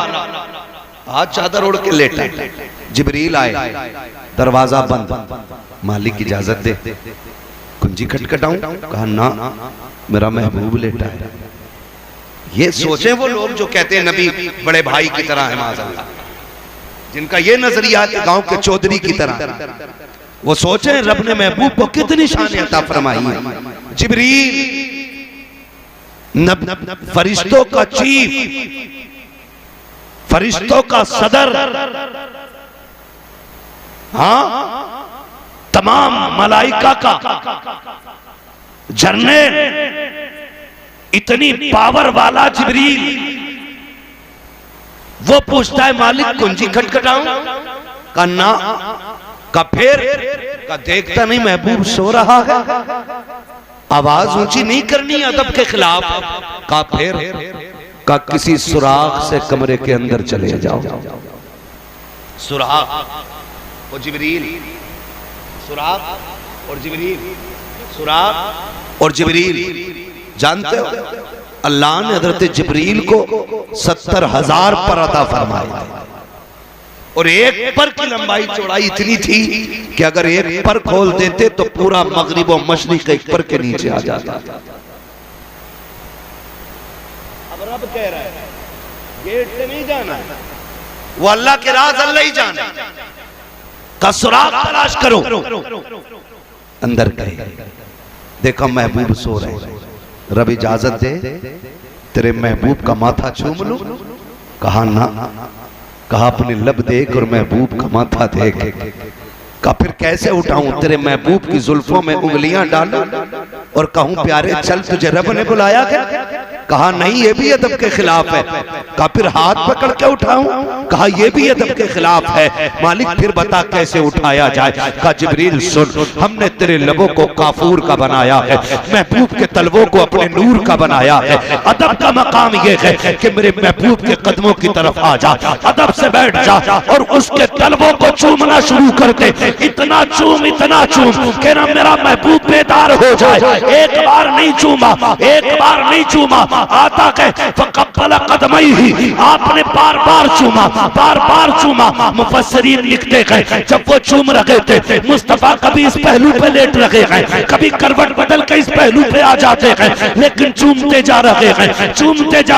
S1: आज चादर ओढ़ के लेटा। जिब्रील आए, दरवाजा बंद। मालिक की इजाजत दे, कुंजी खटखटाऊं? कहा ना, मेरा महबूब लेटा है। ये सोचे वो लोग जो कहते हैं नबी बड़े भाई की तरह है, माज़अल्लाह, जिनका ये नजरिया है गांव के चौधरी की तरह, वो सोचे रब ने महबूब को कितनी शान अता फरमाई है। जिब्रील फरिश्तों का चीफ, फरिश्तों का सदर, हाँ, तमाम मलाइका का जर्नल, इतनी पावर वाला जिब्रील, वो पूछता है मालिक कुंजी खटखटाऊं? का ना। का फिर? का देखता नहीं महबूब सो रहा है, आवाज ऊंची नहीं करनी अदब के खिलाफ। का फिर? का किसी सुराख से कमरे के अंदर चले जाओ। सुराख, वो जिब्रील, सुराख और जिब्रील, सुराख और जिब्रील। जानते हो अल्लाह ने हजरत जिब्रील को 70,000 पर अता फरमाया, और एक पर की लंबाई चौड़ाई इतनी थी कि अगर एक पर खोल देते तो पूरा मगरिब और मशरिक एक पर के नीचे आ जाता। अब रब कह रहा है गेट से नहीं जाना है, वो अल्लाह के राज अल्लाह ही जाने का सुराग तलाश करो। अंदर गए, देखा महबूब सो रहे, रब इजाजत दे तेरे महबूब का माथा चूम लूं? कहा ना। कहा अपने लब देख और महबूब का माथा देख। कहा फिर कैसे उठाऊं? तेरे महबूब की जुल्फों में उंगलियां डालूं और कहूं प्यारे चल तुझे रब ने बुलाया क्या? कहा नहीं, ये भी अदब के खिलाफ है। कहा फिर हाथ पकड़ के उठाऊं? कहा ये भी अदब के खिलाफ है। मालिक फिर बता कैसे उठाया जाए? कहा जिब्रील सुन, हमने तेरे लबों को काफूर का बनाया है, महबूब के तलवों को अपने नूर का बनाया है। अदब का मकाम ये है कि मेरे महबूब के कदमों की तरफ आ जा, अदब से बैठ जा और उसके तलवों को चूमना शुरू कर दे। इतना चूम कि ना मेरा महबूब बेदार हो जाए। एक बार नहीं चूमा, एक बार नहीं चूमा, आता कहे फकब्बल कदमैहि, आपने बार बार चूमा। मुफस्सिरीन लिखते हैं जब वो चूम रहे थे मुस्तफा कभी इस पहलू पे लेट रहे हैं, कभी करवट बदल के इस पहलू पे आ जाते हैं, लेकिन चूमते जा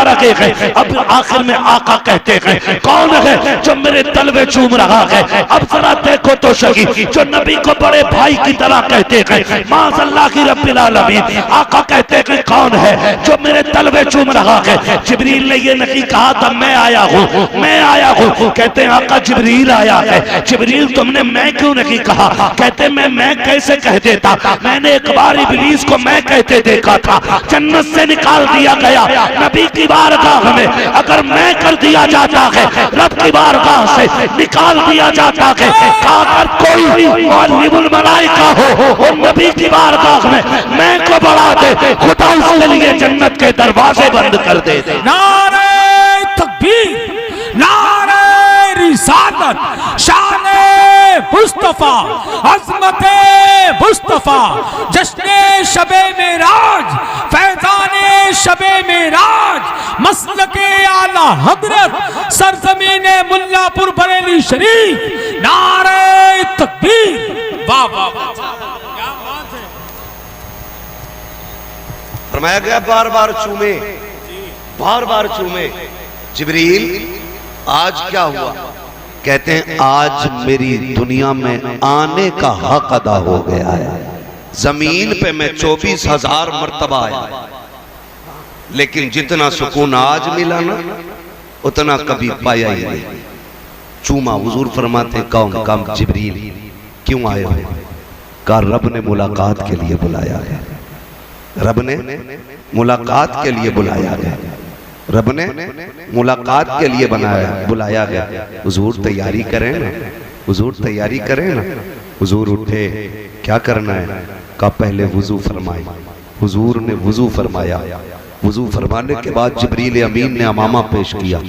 S1: रहे हैं। अब आखिर में आका कहते हैं कौन है जो मेरे तलवे चूम रहा है? अब जरा देखो तो सही, जो नबी को बड़े भाई की तरह कहते हैं, माज़अल्लाह की रब्बिल आलमीन। आका कहते हैं कौन है जो मेरे तलवे चूम रहा है? जिब्रील ने ये नहीं कहा था मैं आया हूँ। कहते हैं आका जिब्रील आया है। जिब्रील तुमने मैं क्यों नहीं कहा? कहते मैं कैसे कह देता? मैंने एक बार इब्लीस को मैं कहते देखा था, जन्नत से निकाल दिया गया। नबी की बारगाह में अगर मैं कर दिया जाता है, रब की बारगाह से निकाल दिया जाता है। अगर कोई मुअल्लिमुल मलाइका हो और नबी की बारगाह में मैं को बढ़ा दे, खुदा उसके लिए जन्नत के दरवाजे बंद कर दे।
S2: नारे तकबीर, नारे रिसालत, शाने मुस्तफा, अज़मते मुस्तफा, जश्ने शबे मेराज, फैज़ाने शबे मेराज, मसलके आला हज़रत, सरज़मीने मुल्लापुर बरेली शरीफ। नारे तकबीर, वाह वाह वाह, क्या बात है।
S1: फरमाया गया बार बार चूमे। जिब्रील आज क्या हुआ? कहते हैं आज मेरी दुनिया में आने का हक अदा हो गया है। जमीन पे मैं 24,000 मर्तबा आया, लेकिन जितना सुकून आज मिला ना उतना कभी पाया ही नहीं। चूमा। हुजूर फरमाते कौन? काम जिब्रील। क्यों आए हो? कहा रब ने मुलाकात के लिए बुलाया है, रब ने मुलाकात के लिए बुलाया गया, रब ने मुलाकात के लिए बुलाया गया। हुजूर तैयारी करें ना, हुजूर तैयारी करें ना। हुजूर उठे, क्या करना है? कहा पहले वुजू फरमाए। हुजूर ने वुजू फरमाया। वुजू फरमाने के बाद जिब्रील अमीन ने अमामा पेश किया।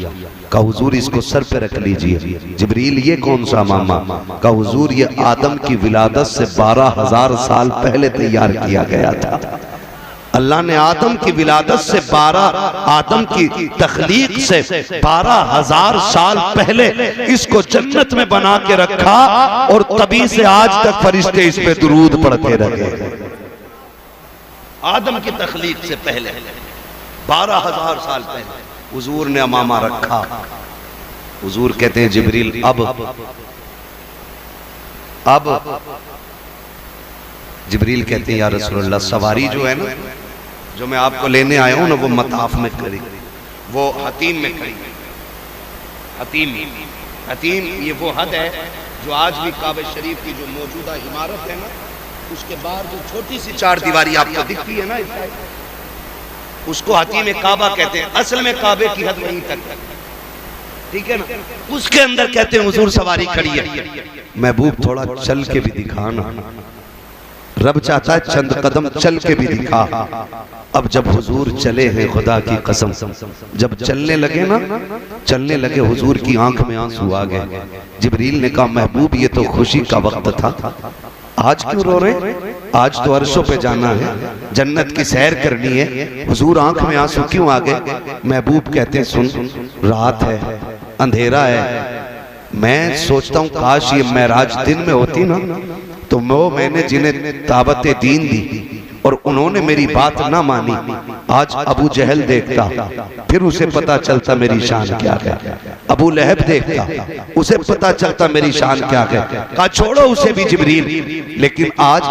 S1: कहा हुजूर इसको सर पे रख लीजिए। जिब्रील ये कौन सा अमामा? कहा हुजूर ये आदम की विलादत से 12,000 साल पहले तैयार किया गया था। अल्लाह ने आदम की विलादत से आदम की तख्लीक से 12,000 साल पहले इसको जन्नत में बना के रखा और तभी से आज तक फरिश्ते इस पे दुरूद पढ़ते रहे। आदम की तख्लीक से पहले 12,000 साल पहले हुजूर ने अमामा रखा। हुजूर कहते हैं जिब्रील अब जिब्रील कहते हैं या रसूलल्लाह सवारी जो है ना, जो मैं आपको लेने आया हूं ना, वो मताफ में खड़ी, वो हतीम में खड़ी। हतीम ये वो हद है जो आज भी काबे शरीफ की जो मौजूदा इमारत है ना, उसके बाद जो छोटी सी 4 दीवारी आपको दिखती है ना, उसको हतीम काबा कहते हैं। असल में काबे की हद वहीं तक, ठीक है ना। उसके अंदर कहते हैं हुजूर सवारी खड़ी है। महबूब थोड़ा चल के भी दिखाना, रब चाहता है चंद कदम चल के भी दिखा। अब जब हुजूर चले हैं खुदा की कसम, जब चलने लगे ना, चलने लगे हुजूर की आंख में आंसू आ गए। जिब्रील ने कहा महबूब ये तो खुशी का वक्त था, आज क्यों रो रहे? आज तो अर्शों पे जाना है, जन्नत की सैर करनी है, हुजूर आंख में आंसू क्यों आ गए? महबूब कहते हैं सुन, रात है, अंधेरा है, मैं सोचता हूँ काश ये मेराज दिन में होती ना, तो मैंने जिन्हें दावत दीन दी और उन्होंने मेरी बात ना मानी। आज अबू जहल देखता, फिर उसे पता चलता मेरी शान क्या है। अबू लहब देखता, उसे पता चलता मेरी शान क्या है। कहा छोड़ो उसे भी जिब्रील, लेकिन आज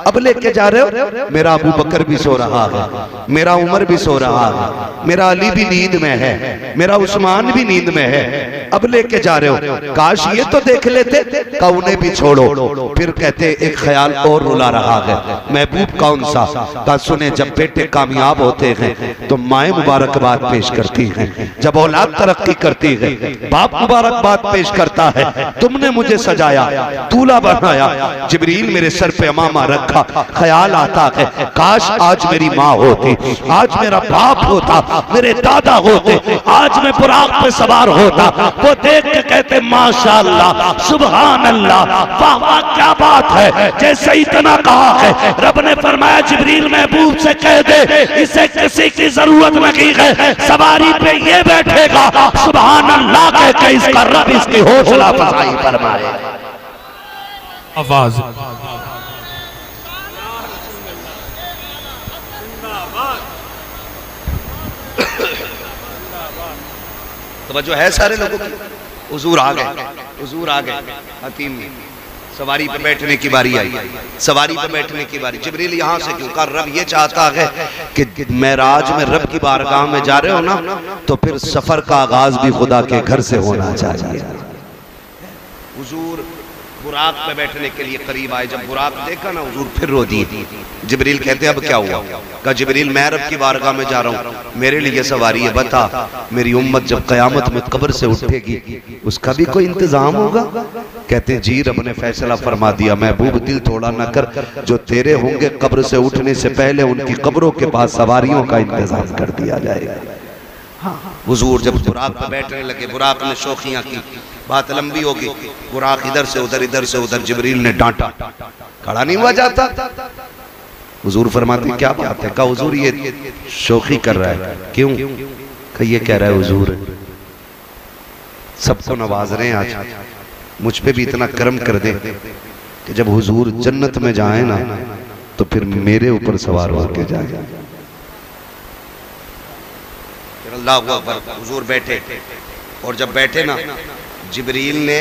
S1: अब लेके जा रहे हो। मेरा अबू बकर भी सो रहा है, मेरा उमर भी सो रहा है, मेरा अली भी नींद में है, मेरा उस्मान भी नींद में है, अब लेके जा रहे हो। काश ये तो देख लेते। कहा उन्हें भी छोड़ो। फिर कहते एक ख्याल और रुला रहा है, महबूब कौन सा? कहा सुने, जब बेटे कामयाब होते हैं तो माएं मुबारकबाद पेश करती हैं, जब औलाद तरक्की करती है बाप मुबारकबाद पेश करता है। तुमने मुझे सजाया, दूल्हा बनाया, जिब्रील मेरे सर पे अमामा रखा। ख्याल आता है काश आज मेरी माँ होती, आज मेरा बाप होता, मेरे दादा होते, आज मैं बुराक पे सवार होता। वो देख के कहते माशाअल्लाह, सुभान अल्लाह, वाह वाह क्या बात है। जैसे इतना कहा है, रब ने फरमाया जिब्रील महबूब से कह दे इसे किसी की जरूरत नहीं है, सवारी पे ये बैठेगा। सुभान अल्लाह कह के इसका रब इसकी हौसला अफजाई फरमाए।
S2: आवाज
S1: तो जो है सारे लोगों की, हुजूर आ गए, हुजूर आ गए। हतीम सवारी पे बैठने की बारी आई, सवारी पे बैठने की बारी। जिब्रील यहाँ से क्यों? कहा रब ये चाहता है कि मेराज में रब की बारगाह में जा रहे हो ना, तो फिर सफर का आगाज भी खुदा के घर से होना चाहिए। हुजूर बुराक पे बैठने के लिए करीब आए, जब बुराक देखा ना हुजूर फिर रो दिए। जिब्रील कहते अब क्या हुआ? कहा जिब्रील मैं रब की बारगाह में जा रहा हूँ, मेरे लिए सवारी है, बता मेरी उम्मत जब कयामत में कब्र से उठेगी उसका भी कोई इंतजाम होगा? कहते हैं जी रब ने फैसला फरमा दिया, महबूब दिल थोड़ा न कर, जो तेरे होंगे कब्र से उठने से पहले उनकी कब्रों के पास सवारियों का इंतजाम कर दिया जाएगा। हुजूर जब बुराक पे बैठने लगे, बुराक ने शौखियां की, बात लंबी होगी। बुराक इधर से उधर, इधर से उधर, जिब्रील ने डांटा, खड़ा नहीं हुआ जाता। हुजूर फरमाते क्या बात है? कहा हुजूर ये शौखी कर रहा है। क्यों? कहा ये कह रहा है हुजूर सबको नवाज रहे हैं, आज मुझ पे भी इतना करम कर दे कि जब हुजूर जन्नत में जाए ना तो फिर मेरे ऊपर सवार होकर जाए। अल्लाहु अकबर। हुजूर बैठे, और जब बैठे ना जिब्रील ने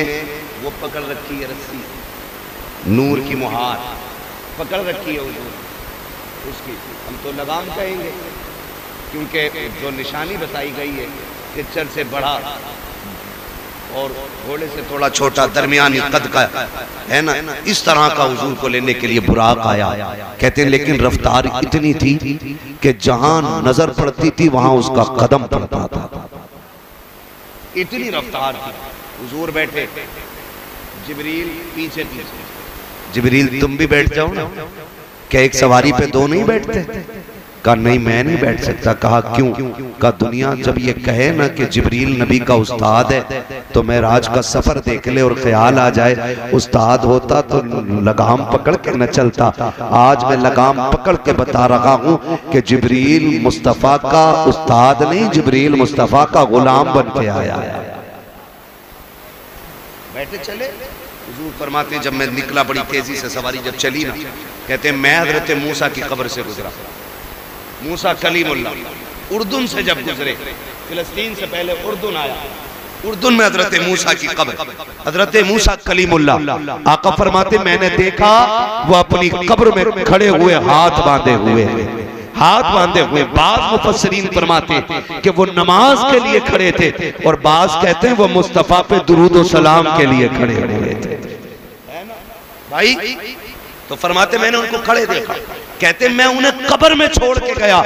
S1: वो पकड़ रखी है रस्सी, नूर की मुहार पकड़ रखी है हुजूर उसकी, हम तो लगाम कहेंगे क्योंकि जो निशानी बताई गई है खच्चर से बड़ा और घोड़े से थोड़ा छोटा दरमियानी कद का है ना, इस तरह का हुजूर को लेने के लिए बुराक आया। कहते हैं लेकिन रफ्तार इतनी थी कि जहां नजर पड़ती थी वहां उसका कदम पड़ता था, इतनी रफ्तार थी। हुजूर बैठे, जिब्रील पीछे पीछे। जिब्रील तुम भी बैठ जाओ ना। क्या एक सवारी पे दो नहीं बैठते? कहा नहीं मैं नहीं बैठ सकता। कहा क्यों? कहा दुनिया जब ये कहे ना कि जिब्रील नबी का उस्ताद है तो मैं राज का सफर देख ले और ख्याल आ जाए उस्ताद होता तो लगाम पकड़ के न चलता। आज मैं लगाम पकड़ के बता रहा हूं कि जिब्रील मुस्तफा का उस्ताद नहीं, जिब्रील मुस्तफा का गुलाम बन के आया है। बैठे चले। हुजूर फरमाते हैं जब मैं निकला बड़ी तेजी से सवारी जब चली ना, कहते हैं मैं हजरत मूसा की कब्र से गुजरा। मूसा कलीमुल्लाह उर्दून से जब गुजरे, फिलिस्तीन से पहले उर्दून आया, उर्दून में हजरत मूसा की कब्र, हजरत मूसा कलीमुल्लाह। आका फरमाते मैंने देखा वो अपनी कब्र में खड़े हुए हाथ बांधे हुए, हाथ बांधे हुए। बाज मुफस्सिरीन फरमाते कि वो नमाज के लिए खड़े थे और बाज कहते हैं वो मुस्तफा पे दुरूद और सलाम के लिए खड़े हुए थे। भाई तो फरमाते मैंने उनको खड़े देखा। कहते मैं उन्हें कब्र में छोड़ के गया।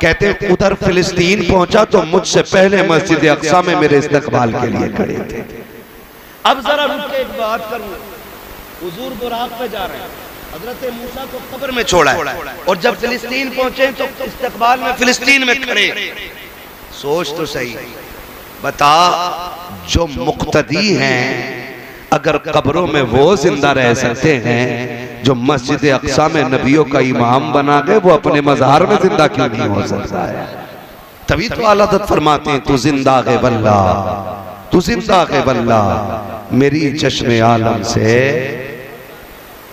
S1: कहते उधर फिलिस्तीन पहुंचा तो मुझसे पहले मस्जिद अक्सा में मेरे इस्तकबाल के लिए खड़े थे। अब जरा रुक के एक बात करूं, हुजूर बुराक पे जा रहे हैं, हजरत मूसा को कब्र में छोड़ा है और जब फिलिस्तीन पहुंचे तो इस्तकबाल में फिलिस्तीन में खड़े। सोच तो सही, बता जो मुक्तदी हैं अगर कब्रों में वो जिंदा रह सकते हैं जो मस्जिद अक्सा में नबियों का इमाम बना गए, वो अपने मज़ार में जिंदा क्यों नहीं हो सकता है? तभी तो आला हज़रत फरमाते हैं तू जिंदा है वल्ला, तू जिंदा है वल्ला, मेरी चश्मे आलम से,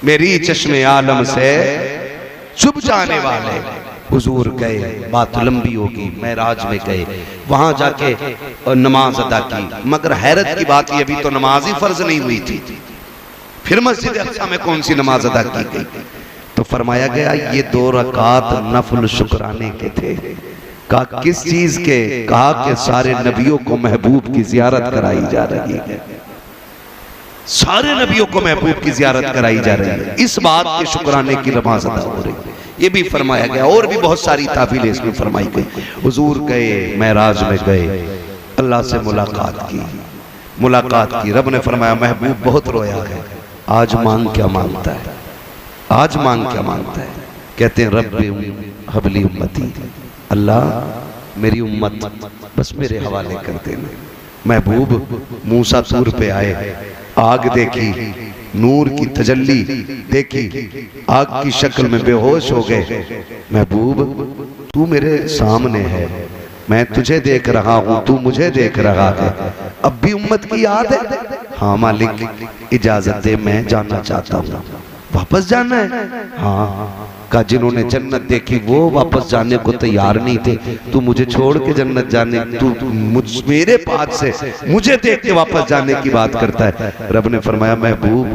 S1: मेरी चश्मे आलम से चुप जाने वाले। हुजूर गए, बात लंबी होगी, मेराज में गए, वहां जाके नमाज अदा की। मगर हैरत की बात ये, अभी तो नमाज ही फर्ज नहीं हुई थी, फिर मस्जिद अक्सा में कौन सी नमाज अदा की गई? तो फरमाया गया ये 2 रकात नफल शुक्राने के थे। कहा किस चीज के? कहा कि सारे नबियों को महबूब की जियारत कराई जा रही है, सारे नबियों को महबूब की जियारत कराई जा रही है, इस बात के शुक्राने की नमाज अदा हो रही है। ये भी फरमाया गया। और भी बहुत सारी ताबीलें इसमें फरमाई गई। हुजूर गए, मेराज में गए, अल्लाह से मुलाकात की। रब ने फरमाया महबूब बहुत रोया है, आज मांग क्या मांगता है? आज मांग क्या मांगता है? कहते हैं रब हबली उम्मती, अल्लाह मेरी उम्मत बस मेरे हवाले कर देना। महबूब मूसा तूर पे आए, आग देखी, नूर की तजल्ली देखी, आग की शक्ल में बेहोश हो गए। महबूब तू मेरे सामने है, मैं तुझे देख रहा हूं, तू मुझे देख रहा है, अब भी उम्मत की याद है? हाँ मालिक इजाजत दे, मैं जाना चाहता हूँ। वापस जाना है? हाँ। का जिन्होंने जन्नत देखी वो वापस जाने को तैयार नहीं थे, तू मुझे छोड़ के जन्नत जाने, तू मेरे पास से मुझे देख के वापस जाने की बात करता है। रब ने फरमाया महबूब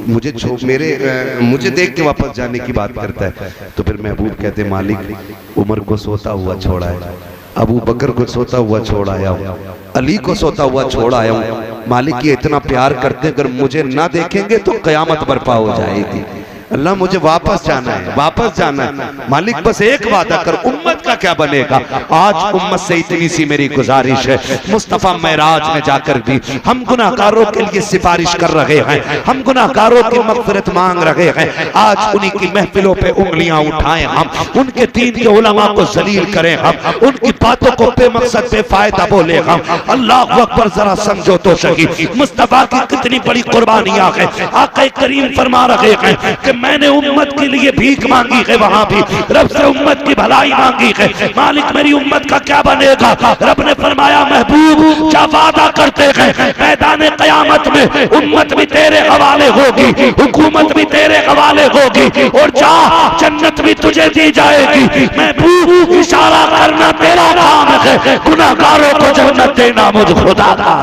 S1: मुझे देख के वापस जाने की बात करता है। तो फिर महबूब कहते मालिक उमर को सोता हुआ छोड़ा है, अबू बकर को सोता हुआ छोड़ आया हूँ, अली को सोता हुआ छोड़ आया हूँ। मालिक ये इतना प्यार करते, अगर मुझे ना देखेंगे तो कयामत बर्पा हो जाएगी। अल्लाह मुझे वापस जाना है, वापस जाना है। मालिक बस एक वादा कर, उम्मत का क्या बनेगा? आज उम्मत से इतनी सी मेरी गुजारिश है, मुस्तफा मेराज में जाकर भी हम गुनाहगारों के लिए सिफारिश कर रहे हैं, हम गुनाहगारों की मग़फ़िरत मांग रहे हैं। आज उन्हीं की महफिलों पे उंगलियां उठाएं हम, उनके दीन के उलमा को जलील करें हम, उनकी बातों को बेमकसद बेफायदा बोले हम। अल्लाह अकबर, जरा समझो तो सही मुस्तफा की कितनी बड़ी कुर्बानियां हैं। आका करीम फरमा रहे हैं कि मैंने उम्मत के लिए भीख मांगी है, वहां भी रब से उम्मत की भलाई मांगी है। मालिक मेरी उम्मत का क्या बनेगा? रब ने फरमाया महबूब क्या वादा करते हैं, मैदान क़यामत में उम्मत भी तेरे हवाले होगी, हुकूमत भी तेरे हवाले होगी, और जा जन्नत भी तुझे दी जाएगी। महबूब इशारा करना तेरा काम है, गुनाहगारों को जन्नत देना मुझ खुदा का।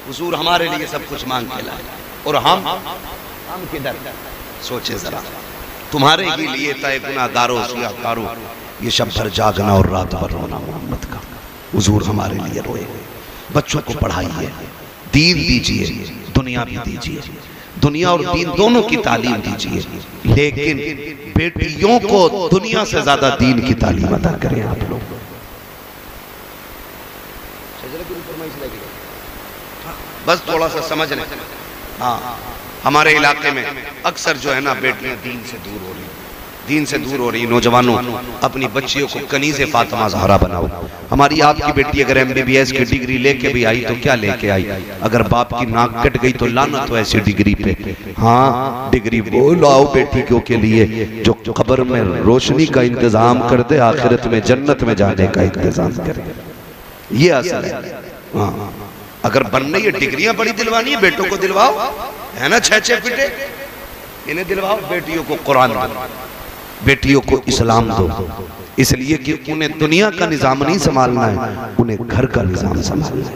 S1: हुजूर हमारे लिए सब कुछ मांग के लाए, और हम किधर? सोचे जरा, तुम्हारे ही लिए तय गुनाहगारों सियाकारों ये शब भर जागना और रात भर रोना मोहम्मद का। हुजूर हमारे लिए रोए। बच्चों को पढ़ाइए, दीन दीजिए, दुनिया भी दीजिए, दुनिया और दीन दोनों की तालीम दीजिए, लेकिन बेटियों को दुनिया से ज्यादा दीन की तालीम अदा करें आप लोग। बस थोड़ा सा समझ लें। हाँ, हमारे इलाके में अक्सर जो है ना बेटियां दीन से दूर हो रही। नौजवानों अपनी बच्चियों को कनीज़े फातिमा ज़हरा बनाओ। हमारी आपकी बेटी अगर MBBS की डिग्री लेके भी आई तो क्या लेके आई? अगर बाप की नाक कट गई तो लानत हो ऐसी डिग्री पे। हाँ, डिग्री वो लाओ बेटियों के लिए जो कब्र में रोशनी का इंतजाम कर दे, आखिरत में जन्नत में जाने का इंतजाम करे। ये असल है। हाँ, अगर बनने ये डिग्रियां बड़ी दिलवानी है, बेटों को दिलवाओ, है ना, 6-6 पिटे इन्हें दिलवाओ। बेटियों को कुरान दो, बेटियों को इस्लाम दो, इसलिए कि उन्हें दुनिया का निजाम नहीं संभालना है, उन्हें घर का निजाम संभालना है।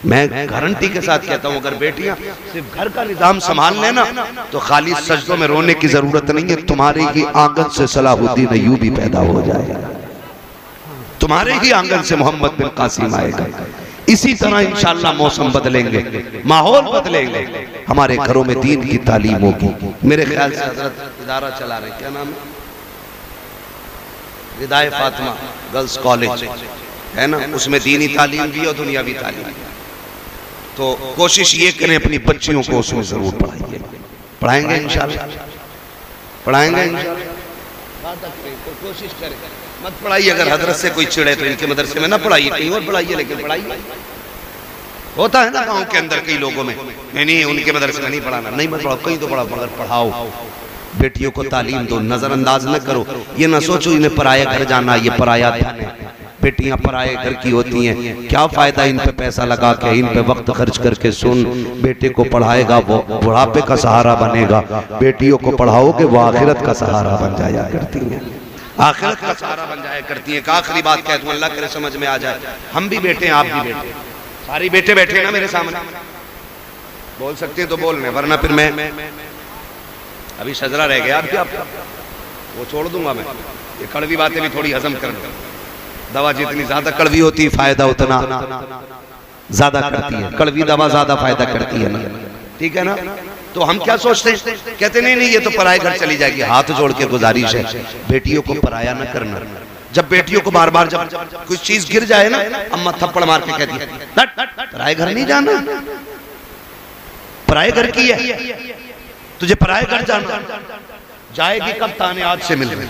S1: मैं गारंटी के साथ कहता हूं, अगर बेटियां सिर्फ घर का निजाम संभाल लेना तो खाली सजदों में रोने की जरूरत नहीं है। तुम्हारे ही आंगन से सलाहुद्दीन अय्यूबी पैदा हो जाएगा, तुम्हारे ही आंगन से मोहम्मद बिन कासिम आएगा। इसी तरह इंशाअल्लाह मौसम बदलेंगे, माहौल बदलेंगे, हमारे घरों में दीन की तालीम होगी। मेरे ख्याल से हजरत इदारा चला रहे, क्या नाम है, रिदाए फातिमा गर्ल्स कॉलेज है ना, उसमें दीनी तालीम भी और दुनियावी तालीम। तो कोशिश ये करें अपनी बच्चियों को उसमें जरूर पढ़ाइए। पढ़ाएंगे इंशाअल्लाह, पढ़ाएंगे इंशाअल्लाह। कोशिश करें, मत पढ़ाइए। अगर हजरत से कोई चिड़े तो इनके मदरसे में ना पढ़ाइए, कहीं और पढ़ाइए, लेकिन पढ़ाइए। होता है ना गांव के अंदर कई लोगों में, नहीं उनके मदरसे में नहीं पढ़ाना, नहीं मत पढ़ाओ, कहीं तो पढ़ाओ, मगर पढ़ाओ। बेटियों को तालीम दो, नजरअंदाज न करो। ये ना सोचो इन्हें पराया घर जाना, ये पराया धन है। बेटियां पराए घर की होती हैं, क्या फायदा इन पे पैसा लगा के, इन पे वक्त खर्च करके। सुन, बेटे को पढ़ाएगा वो बुढ़ापे का सहारा बनेगा, बेटियों को पढ़ाओगे वो आखिरत का सहारा बन जाया करती हैं, आखिरत का सहारा बन जाया करती है। एक आखिरी बात कह दूं, अल्लाह करे समझ में आ जाए। हम भी बेटे हैं, आप भी बेटे, सारी बेटे बैठे ना मेरे सामने, बोल सकते हैं तो बोल रहे, वरना फिर मैं अभी शजरा रह गया आपके, आप वो छोड़ दूंगा मैं। ये कड़वी बातें भी थोड़ी हजम कर लो। दवा जितनी ज्यादा कड़वी होती है फायदा उतना ज्यादा करती है, कड़वी दवा ज्यादा फायदा करती है ना, ठीक है ना। तो हम क्या सोचते हैं, कहते नहीं नहीं ये तो पराए घर चली जाएगी। हाथ जोड़ के गुजारिश है, बेटियों को पराया न करना। जब बेटियों को बार बार जब कुछ चीज गिर जाए ना, अम्मा थप्पड़ मार के कहती है पराए घर नहीं जाना, पराए घर की है, तुझे पराए घर जाना। जाएगी कब, ताने आज से मिल रहे।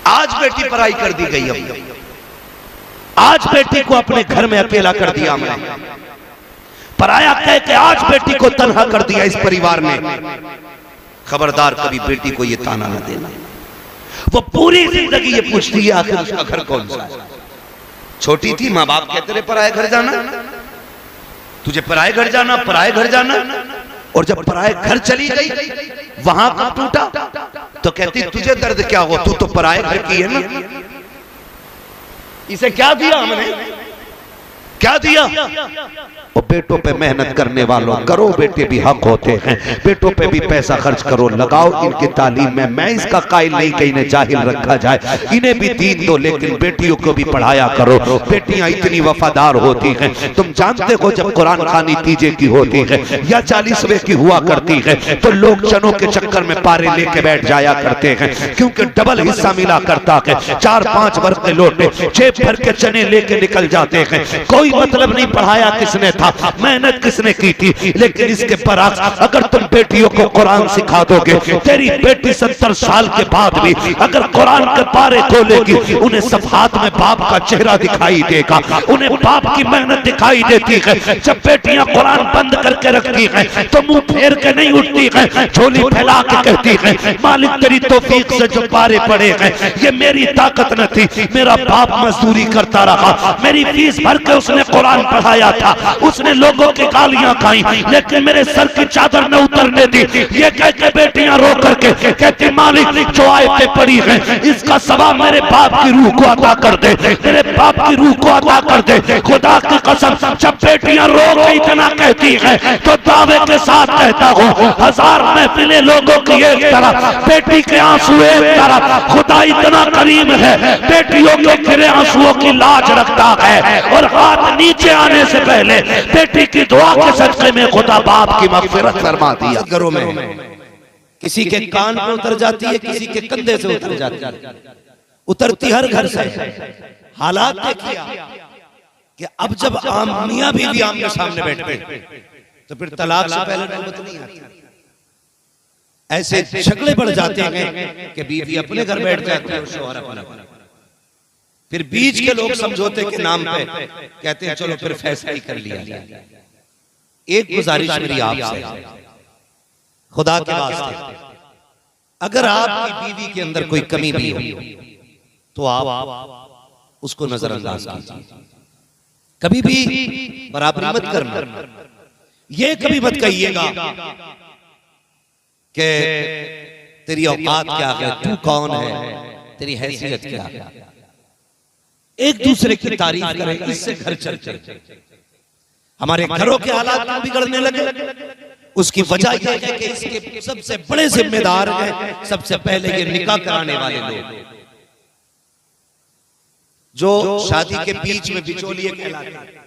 S1: आज बेटी पराई कर दी गई, अब आज बेटी को अपने घर में अकेला कर दिया हमने, पराया कह के आज बेटी को तन्हा कर दिया इस परिवार ने। खबरदार कभी बेटी को ये ताना न देना। वो पूरी जिंदगी ये पूछती है आखिर उसका घर कौन सा है। छोटी थी, माँ बाप कहते रहे पराए घर जाना, तुझे पराए घर जाना, पराए घर जाना। और जब पराए घर चली गई, वहां कब टूटा तो कहती तुझे दर्द क्या हो, तू तो पराए घर की है ना। इसे क्या दिया हमने, क्या दिया। और बेटों पे मेहनत करने वालों, करो, बेटे भी हक होते हैं, बेटों पे भी पैसा खर्च करो, लगाओ इनकी तालीम में। मैं इसका कायल नहीं कि इन्हें जाहिल रखा जाए, इन्हें भी दीन दो, लेकिन बेटियों को भी पढ़ाया करो। बेटियां इतनी वफादार होती हैं, तुम जानते हो जब कुरान खानी तीजे की होती है या 40वें की हुआ करती है तो लोग चनों के चक्कर में पारे लेके बैठ जाया करते हैं, क्योंकि डबल हिस्सा मिला करता है। 4-5 वर्ष के लोटे जेब भर के चने लेके निकल जाते हैं। कोई मतलब नहीं पढ़ाया किसने था, मेहनत किसने की थी। लेकिन इसके बरअक्स अगर तुम बेटियों को कुरान सिखा दोगे, तेरी बेटी 70 साल के बाद भी अगर कुरान के पारे खोलेगी, उन्हें सफात में बाप का चेहरा दिखाई देगा, उन्हें बाप की मेहनत दिखाई देती है। जब बेटियां कुरान बंद करके रखती हैं तो मुंह फेर के नहीं उठती है, झोली फैला के कहती है मालिक तेरी तौफीक से जो पारे पड़े हैं, ये मेरी ताकत न थी, मेरा बाप मजदूरी करता रहा, मेरी फीस भर के उसने कुरान पढ़ाया था, उसने लोगों की गालियां खाई, लेकिन मेरे सर की चादर न उतरने दी। ये कह के बेटियां रो करके कहती मालिक जो आयतें पड़ी हैं इसका सवाब मेरे बाप की रूह को अता कर दे, मेरे बाप की रूह को अता कर दे। खुदा की कसम जब बेटियां रो के इतना कहती हैं तो दावे के साथ कहता हूँ 1000 महफिलें लोगों की एक तरफ, बेटी के आंसू एक तरफ। खुदा इतना करीम है, बेटियों के गिरे आंसुओं की लाज रखता है, और हाथ नीचे आने से पहले बेटी की दुआ के सदक़े में खुदा बाप की मग़फ़िरत फरमा दिया। घरों में किसी के कान पे उतर जाती है, किसी के कंधे से उतर जाती है, उतरती हर घर से। हालात देखिए कि अब जब आम मियां बीवी आमने सामने बैठते तो फिर तलाक से पहले नौबत नहीं आती। ऐसे झगड़े बढ़ जाते हैं कि बीवी अपने घर बैठ जाती है और शौहर अपना, फिर बीच के लोग समझौते के नाम पे कहते हैं चलो फिर फैसला ही कर लिया जाए। एक गुजारिश मेरी आपसे, खुदा के वास्ते, अगर आपकी बीवी के अंदर कोई कमी भी हो तो आप उसको नजरअंदाज कीजिए, कभी भी बराबरी मत करना। ये कभी मत कहिएगा कि तेरी औकात क्या है, तू कौन है, तेरी हैसियत क्या है। एक दूसरे की तारीफ करें, इससे घर चलते। हमारे घरों के हालात बिगड़ने लगे, उसकी वजह यह है कि इसके सबसे बड़े जिम्मेदार हैं सबसे पहले ये निकाह कराने वाले लोग, जो शादी के बीच में बिचौलिए कहलाते हैं।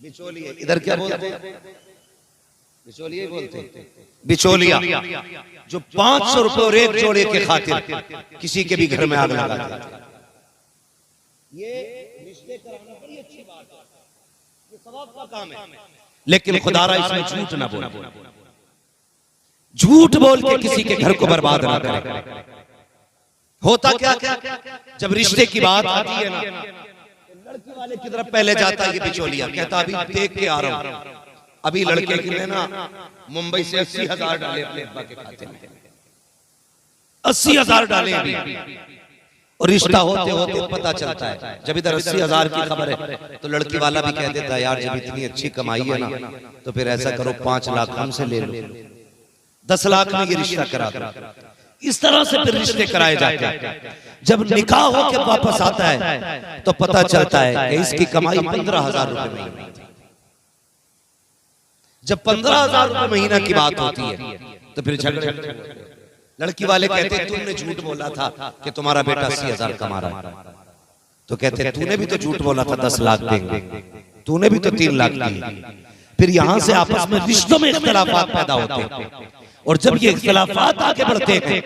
S1: बिचौलिए इधर क्या बोलते हैं, बिचौलिए बोलते हैं, बिचौलिया, जो 500 रुपए और एक जोड़े के खातिर किसी के भी घर में आग लगा देते हैं। ये रिश्ते कराना बड़ी अच्छी बात है, ये सवाब का काम है, लेकिन खुदारा इसमें झूठ ना बोले, झूठ बोल के किसी के घर को बर्बाद ना करे। होता क्या जब रिश्ते की बात आती है ना, लड़की वाले की तरफ पहले जाता है ये बिचौलिया, कहता अभी देख के आ रहा हूं, अभी लड़के के लिए ना मुंबई से 80,000 डाले अपने अब्बा के खाते में, 80,000 डाले अभी। और रिश्ता होते होते पता चलता है, जब इधर 80,000 की खबर है तो लड़की वाला भी कह देता है यार जब इतनी अच्छी कमाई है ना तो फिर ऐसा करो 5 लाख हमसे ले लो, 10 लाख में ये रिश्ता करा दो। इस तरह से फिर रिश्ते कराए जाते हैं। जब निकाह होकर वापस आता है तो पता चलता है कि इसकी कमाई 15,000 रुपए महीना। जब 15,000 रुपए महीना की बात होती है तो फिर झगड़े। लड़की वाले कहते हैं तुमने झूठ बोला था कि तुम्हारा बेटा 80,000 कमा रहा है, तो कहते हैं तूने भी तो झूठ बोला था 10 लाख देंगे, तूने भी तो 3 लाख दिए। फिर यहां से आपस में रिश्तों में इख्तिलाफात पैदा होते हैं, और जब ये इख्तिलाफात आगे बढ़ते हैं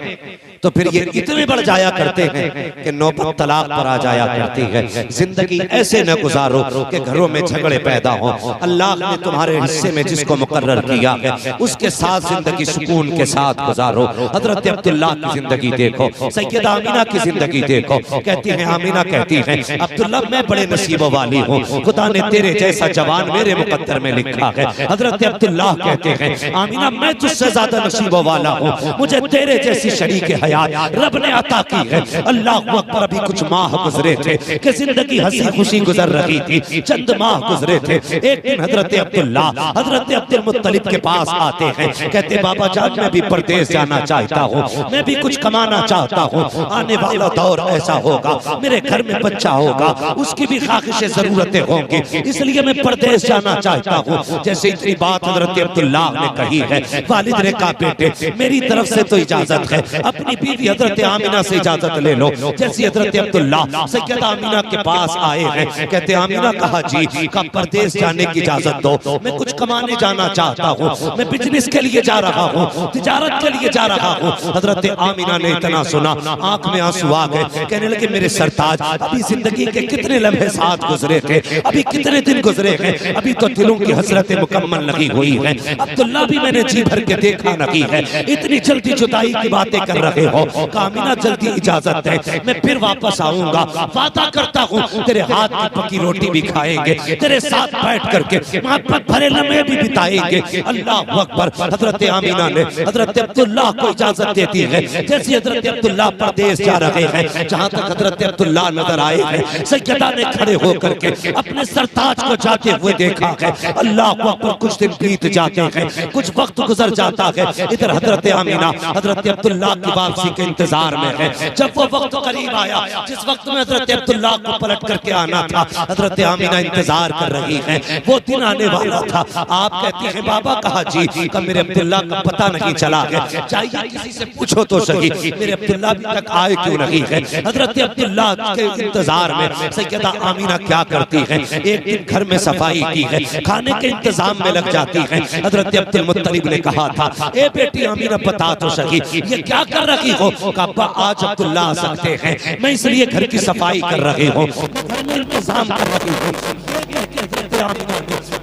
S1: तो फिर ये इतने बढ़ जाया करते हैं कि नौबत तलाक पर आ जाया करती है। जिंदगी ऐसे न गुजारो कि घरों में झगड़े पैदा हो। अल्लाह ने तुम्हारे हिस्से में जिसको मुकर्रर किया है उसके साथ जिंदगी सुकून के साथ गुजारो। हजरत अब्दुल्लाह की जिंदगी देखो, सैयदा आमीना की जिंदगी देखो। कहती है आमीना, कहती है अब्दुल्लाह मैं बड़े नसीबों वाली हूँ, खुदा ने तेरे जैसा जवान मेरे मुकद्दर में लिखा है। हजरत अब्दुल्लाह कहते हैं आमीना मैं तुझसे ज्यादा नसीबों वाला हूँ, मुझे तेरे जैसी शरीक हयात रब ने अता की है। अल्लाह अकबर। अभी कुछ माह गुजरे थे कि जिंदगी हंसी खुशी गुजर रही थी, चंद माह गुजरे थे। एक दिन हजरत अब्दुल्लाह हजरत अब्दुल मुत्तलिब के पास आते हैं, कहते बाबा जान मैं भी परदेश जाना चाहता हूँ, मैं भी कुछ कमाना चाहता हूँ, आने वाला दौर ऐसा होगा मेरे घर में बच्चा होगा, उसकी भी ख्वाहिशें जरूरतें होंगी, इसलिए मैं परदेश जाना चाहता हूँ। जैसे इतनी बात हजरत अब्दुल्लाह ने कही है, वालिद ने कहा बेटे मेरी तरफ से तो इजाजत है, अपनी बीवी हजरत आमीना से इजाजत ले लो। जैसे हजरत अब्दुल्लाह सैयदा आमीना के पास आए हैं, कहते आमीना कहा जी का परदेश जाने की इजाजत दो, मैं कुछ कमाने जाना चाहता हूँ, मैं बिजनेस के लिए जा रहा हूँ, तिजारत के लिए जा रहा हूँ। हजरत आमीना ने इतना सुना आंख में आंसू आ गए, कहने लगे मेरे सरताज अभी जिंदगी के कितने लम्हे साथ गुजरे थे, अभी कितने दिन गुजरे हैं, अभी तो दिलों की हसरत मुकम्मल लगी हुई है। अब्दुल्लाह भी मैंने जी भर के देखा नहीं है, इतनी जल्दी जुदाई की बातें कर रहे हो। आमीना जल्दी इजाजत है, मैं फिर वापस आऊंगा, वादा करता हूँ तेरे हाथ की पकी रोटी भी खाएंगे, तेरे साथ बैठ करके मोहब्बत भरे लम्हे भी बिताएंगे। अल्लाह अकबर। हजरत आमीना ने हजरत अब्दुल्लाह को इजाजत देती है। जैसे हजरत अब्दुल्लाह परदेश जा रहे हैं, जहाँ तक हजरत अब्दुल्लाह नजर आए हैं, सैयदा ने खड़े होकर के अपने सरताज को जाते हुए देखा है। अल्लाह अकबर। कुछ दिन बीत जाते हैं, कुछ वक्त गुजर जाता है, इधर हजरत आमीना हजरत अब्दुल्लाह की वापसी के इंतजार में है। जब वो वक्त करीब आया जिस वक्त में हजरत अब्दुल्लाह को पलट करके आना था, हजरत आमीना इंतजार कर रही है, वो दिन आने वाला था। आप कहती हैं बाबा कहा जी का मेरे अब्दुल्लाह का पता नहीं चला है, चाहिए किसी से पूछो तो सही मेरे अब्दुल्लाह अभी तक आए क्यों नहीं है। हजरत अब्दुल्लाह के इंतजार में सैयदा आमीना क्या करती है, एक दिन घर में सफाई की है, खाने के इंतजाम में लग जाती है। हजरत अब्दुल मुत्तलिब ने कहा था ए बेटी आमीना बता तो सही ये क्या कर रही हो। कहा आज अब्दुल्लाह आ सकते हैं, मैं इसलिए घर की सफाई कर रही हूँ, घर में इंतजाम कर रही हूँ।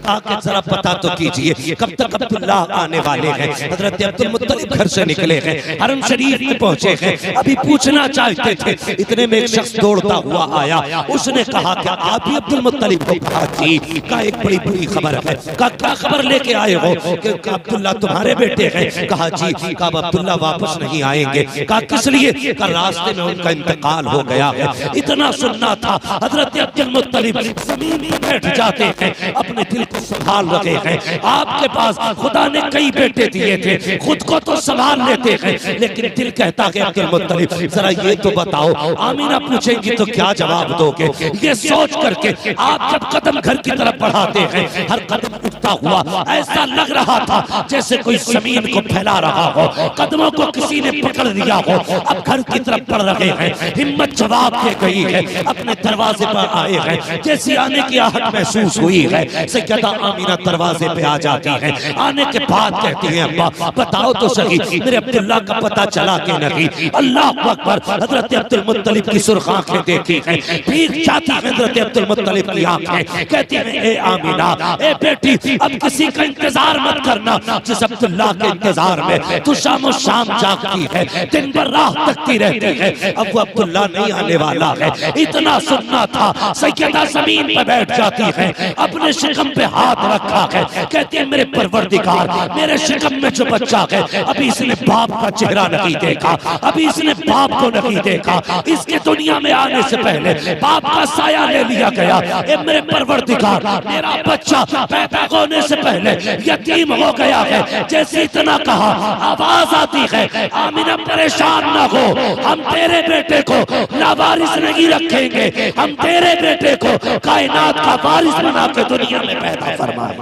S1: आके जरा पता तो कीजिए कब तक अब्दुल्लाह आने वाले हैं। हजरत अब्दुल मुत्तलिब घर से निकले हैं, हरम शरीफ में पहुंचे हैं, अभी पूछना चाहते थे, इतने में एक शख्स दौड़ता हुआ आया। उसने कहा कि आप ही अब्दुल मुत्तलिब को। कहा जी का एक बड़ी बुरी खबर है। का क्या खबर लेके आए हो कि अब्दुल्लाह तुम्हारे बेटे हैं। कहा जी का अब्दुल्लाह वापस नहीं आएंगे। कहा किस लिए। का रास्ते में उनका इंतकाल हो गया है। इतना सुनना था हजरत अब्दुल मुत्तलिब जमीन पर बैठ जाते हैं, अपने दिल को संभाल रहे हैं। आपके पास खुदा ने कई बेटे दिए थे, खुद को तो संभाल लेते हैं, लेकिन दिल कहता है अब्दुल मुत्तलिब जरा ये तो बताओ। आमीना पूछेंगी तो क्या जवाब दोगे। ये सोच करके आप जब कदम घर की तरफ बढ़ाते हैं, हर कदम उठता हुआ ऐसा लग रहा था जैसे कोई जमीन को फैला रहा हो, कदमों को किसी ने पकड़ लिया हो। अब घर की तरफ बढ़ रहे हैं, हिम्मत जवाब दे गई है, अपने दरवाजे पर आए हैं। जैसी आने की आहट महसूस हुई है, सैयदा आमीना दरवाजे पे आ जाती है। आने के बाद कहती है अब्बा बताओ तो सही मेरे अब्दुल्लाह का पता चला कि नहीं। अल्लाह अकबर। हजरत अब्दुल मुत्तलिब की सुर्ख आंखें देखी हैं, भीग जाती है हजरत अब्दुल मुत्तलिब की आंखें। कहती है ए आमीना ए बेटी अब किसी का इंतजार मत करना, जिस अब्दुल्लाह के इंतजार में तू शाम शाम जागती है, दिन भर राह तकती रहती है, अब वो अब्दुल्लाह नहीं आने वाला है। इतना सुनना था, सैयदा जमीन पर बैठ जाती है, अपने शिकम पे
S3: हाथ रखा है, कहती है मेरे परवरदिगार, मेरे शिकम में जो बच्चा है अभी इसने बाप का चेहरा नहीं देखा, अभी इसने बाप को नहीं देखा, इसके दुनिया में आने से पहले बाप का साया ले लिया गया। ए मेरे परवरदिगार, मेरा बच्चा पैदा होने से पहले यतीम हो गया है। जैसे इतना कहा आवाज आती है, आमिना परेशान ना हो, हम तेरे बेटे को लावारिस नहीं रखेंगे, हम तेरे बेटे को कायनात का वारिस बना के दुनिया में पैदा फरमाए।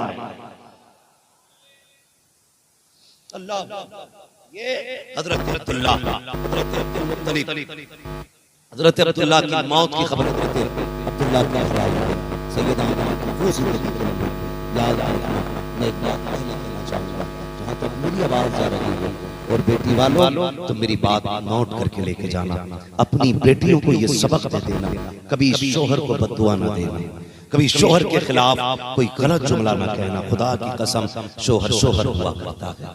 S1: अल्लाह, ये हजरत अब्दुल्लाह की मौत की खबर देते अब्दुल्लाह की खबर सैयदा वो जिंदगी याद रखना। मैं एक बात कहना चाहूंगा, जहां तक मेरी आवाज जा रही है और बेटी वालों, तो मेरी बात नोट करके लेके जाना। अपनी बेटियों को ये सबक दे देना, कभी शोहर को बद्दुआ ना देना, कभी शोहर के खिलाफ कोई गलत जुमला ना कहना। खुदा की कसम, शोहर शोहर हुआ करता है,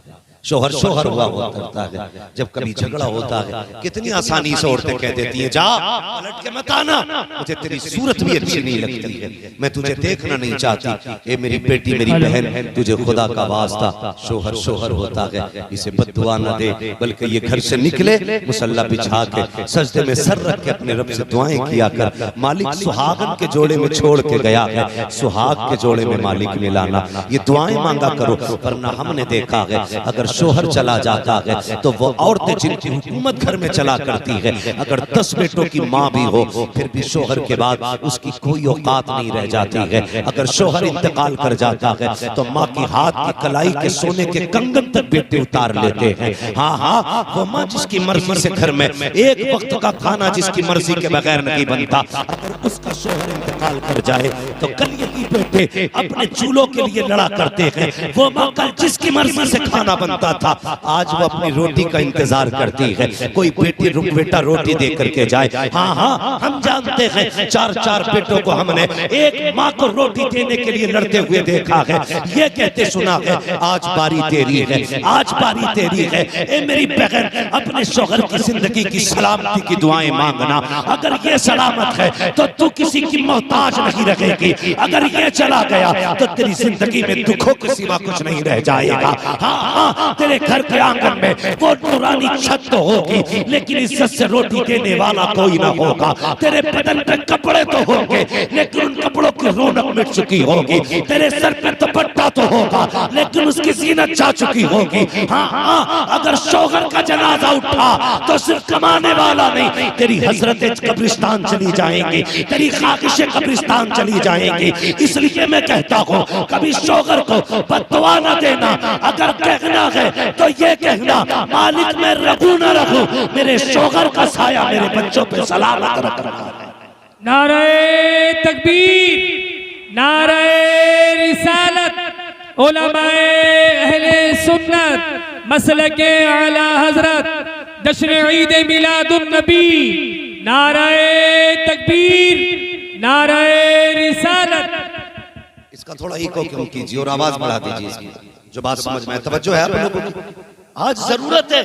S1: शोहर शोहर हुआ करता है। जब कभी झगड़ा होता है कितनी आसानी से औरतें कह देती हैं, जा पलट के मत आना, मुझे तेरी सूरत भी अच्छी नहीं लगती है, मैं तुझे देखना नहीं चाहती। ए मेरी बेटी, मेरी बहन, तुझे खुदा का वास्ता, शोहर शोहर होता है, इसे बद्दुआ न दे, बल्कि ये घर से निकले मुसल्ला बिछा के सजदे में सर रख के अपने रब से दुआएं किया कर। मालिक सुहागन के जोड़े में छोड़ के गया है, सुहाग के जोड़े में मालिक ने लाना। ये दुआएं मांगा करो, वरना हमने देखा है अगर शोहर चला जाता है तो वो औरतें जिनकी हुकूमत घर में चला करती है, अगर 10 बेटों की माँ भी हो फिर भी शोहर के बाद उसकी कोई औकात नहीं रह जाती है। अगर शोहर इंतकाल कर जाता है तो माँ की हाथ की कलाई के सोने के कंगन तक बेटे उतार लेते हैं। हाँ हाँ, वो माँ जिसकी मर्जी से घर में एक वक्त का खाना जिसकी मर्जी के बगैर नहीं बनता, अगर उसका शोहर इंतकाल कर जाए तो कल यही बेटे अपने चूल्हों के लिए लड़ा करते हैं। वो माँ कल जिसकी मर्जी से खाना बनता था, आज वो अपनी रोटी का इंतजार करती है, कोई बेटा रोटी दे करके जाए। हाँ हाँ, हम जानते हैं 4-4 बेटों को हमने एक माँ को रोटी देने के लिए लड़ते हुए देखा है। ये कहते सुना है, आज बारी तेरी है, आज बारी तेरी है। ए मेरी बहन, अपने शौहर की जिंदगी की सलामती की दुआएं मांगना। अगर ये सलामत है तो तू किसी की मोहताज नहीं रहेगी, अगर ये चला गया तो तेरी जिंदगी में दुखों के सिवा कुछ नहीं रह जाएगा। हाँ हाँ, तेरे घर के आंगन में वो नूरानी छत तो होगी, लेकिन इज्जत से रोटी देने वाला कोई ना होगा। तेरे बदन पे कपड़े तो होंगे, लेकिन उन कपड़ों की रौनक मिट चुकी होगी। तेरे सर पे दुपट्टा तो होगा, लेकिन उसकी जीनत जा चुकी होगी। हाँ हाँ, अगर शौहर का जनाजा उठा तो सिर्फ कमाने वाला नहीं, तेरी हजरतें कब्रिस्तान चली जाएंगी, तेरी खाकिशें कब्रिस्तान चली जाएंगी। इसलिए मैं कहता हूँ, कभी शौहर को बद्दुआ न देना। अगर कहना है तो ये कहना, मालिक मैं रखूं न रखूं, मेरे शौहर का साया मेरे बच्चों पे सलामत रखना।
S2: नारे तकबीर, नारे रिसालत, उलमाए अहले सुन्नत, मसलके आला हजरत, जश्न ईद मिलादुन नबी, नारे तकबीर, नारे रिसालत।
S1: इसका थोड़ा इको कम कीजिए और आवाज बढ़ा दीजिए इसकी, जो बात समझ में तवज्जो है आप लोगों की। आज जरूरत है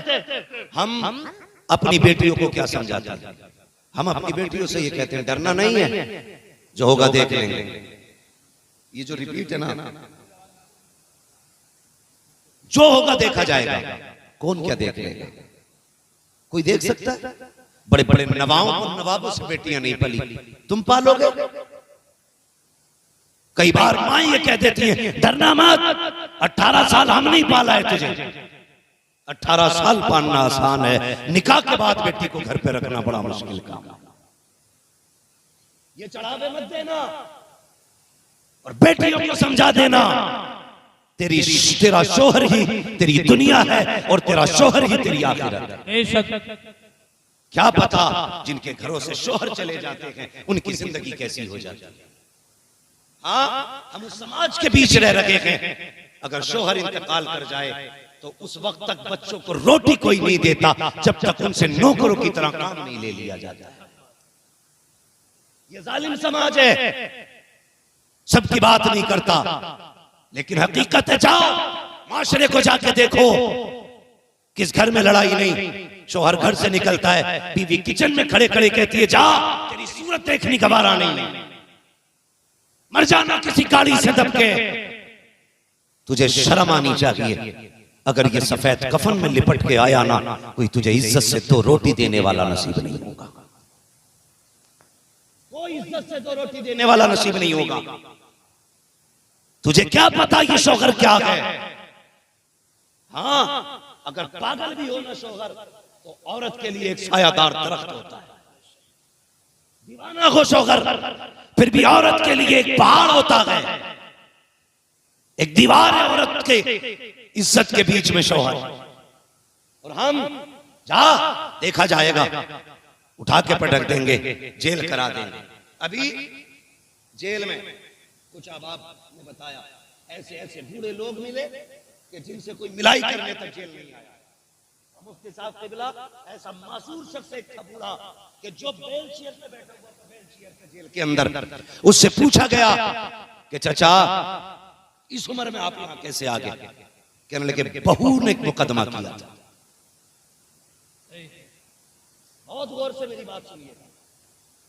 S1: हम अपनी बेटियों को क्या समझाते हैं। हम अपनी बेटियों से ये कहते हैं डरना नहीं है, जो होगा देख लेंगे। ये जो रिपीट है ना, जो होगा देखा जाएगा, कौन क्या देख लेगा, कोई देख सकता है। बड़े बड़े नवाबों से बेटियां नहीं पली, तुम पालोगे। कई बार मां ये कह देती है डरना मत, 18 साल हम नहीं पाला है तुझे। 18 साल पालना आसान है, निकाह के बाद बेटी को घर पे रखना बड़ा मुश्किल काम। ये चढ़ावे मत देना और बेटियों को समझा देना, तेरा शोहर ही तेरी दुनिया है और तेरा शोहर ही तेरी आखिरत है। क्या पता जिनके घरों से शोहर चले जाते हैं उनकी जिंदगी कैसी हो जाती है। हाँ, हम उस समाज के बीच रह रहे हैं, अगर शोहर इंतकाल कर जाए तो उस वक्त तक बच्चों को रोटी कोई नहीं देता जब तक उनसे नौकरों की तरह काम नहीं ले लिया जाता। ये जालिम समाज है, सबकी बात नहीं करता, लेकिन हकीकत है। जाओ माशरे को जाके देखो, किस घर में लड़ाई नहीं। शोहर घर से निकलता है, बीवी किचन में खड़े खड़े कहती है जा तेरी सूरत देखनी गवारा नहीं।
S3: मर जाना किसी गाड़ी से दबके।
S1: तुझे शर्म आनी चाहिए। अगर ये सफेद कफन में लिपट के आया ना, कोई तुझे इज्जत से दो रोटी देने वाला नसीब नहीं होगा। कोई इज्जत से दो रोटी देने वाला नसीब नहीं होगा।
S3: तुझे क्या पता ये शौहर क्या है?
S1: हाँ, अगर पागल भी हो ना शौहर, तो औरत के लिए एक सायादार दरख्त होता है।
S3: दीवाना हो शौहर, फिर भी औरत के लिए एक पहाड़ होता है, एक दीवार है औरत के इज्जत के बीच में शौहर।
S1: और हम जा देखा जाएगा, उठा के पटक देंगे, जेल करा देंगे। अभी जेल में कुछ अहबाब ने बताया, ऐसे ऐसे बूढ़े लोग मिले कि जिनसे कोई मिलाई करने तक जेल नहीं आया। मुफ्ती साहब क़िबला ऐसा मासूर शख्स एक था बूढ़ा कि जो बेल चेयर पे बैठा हुआ था, बेल चेयर पे जेल के अंदर, उससे पूछा गया कि चाचा इस उम्र में आप यहाँ कैसे आ गए? कहने लगे बहू ने एक मुकदमा किया था। बहुत गौर से मेरी बात सुनिए।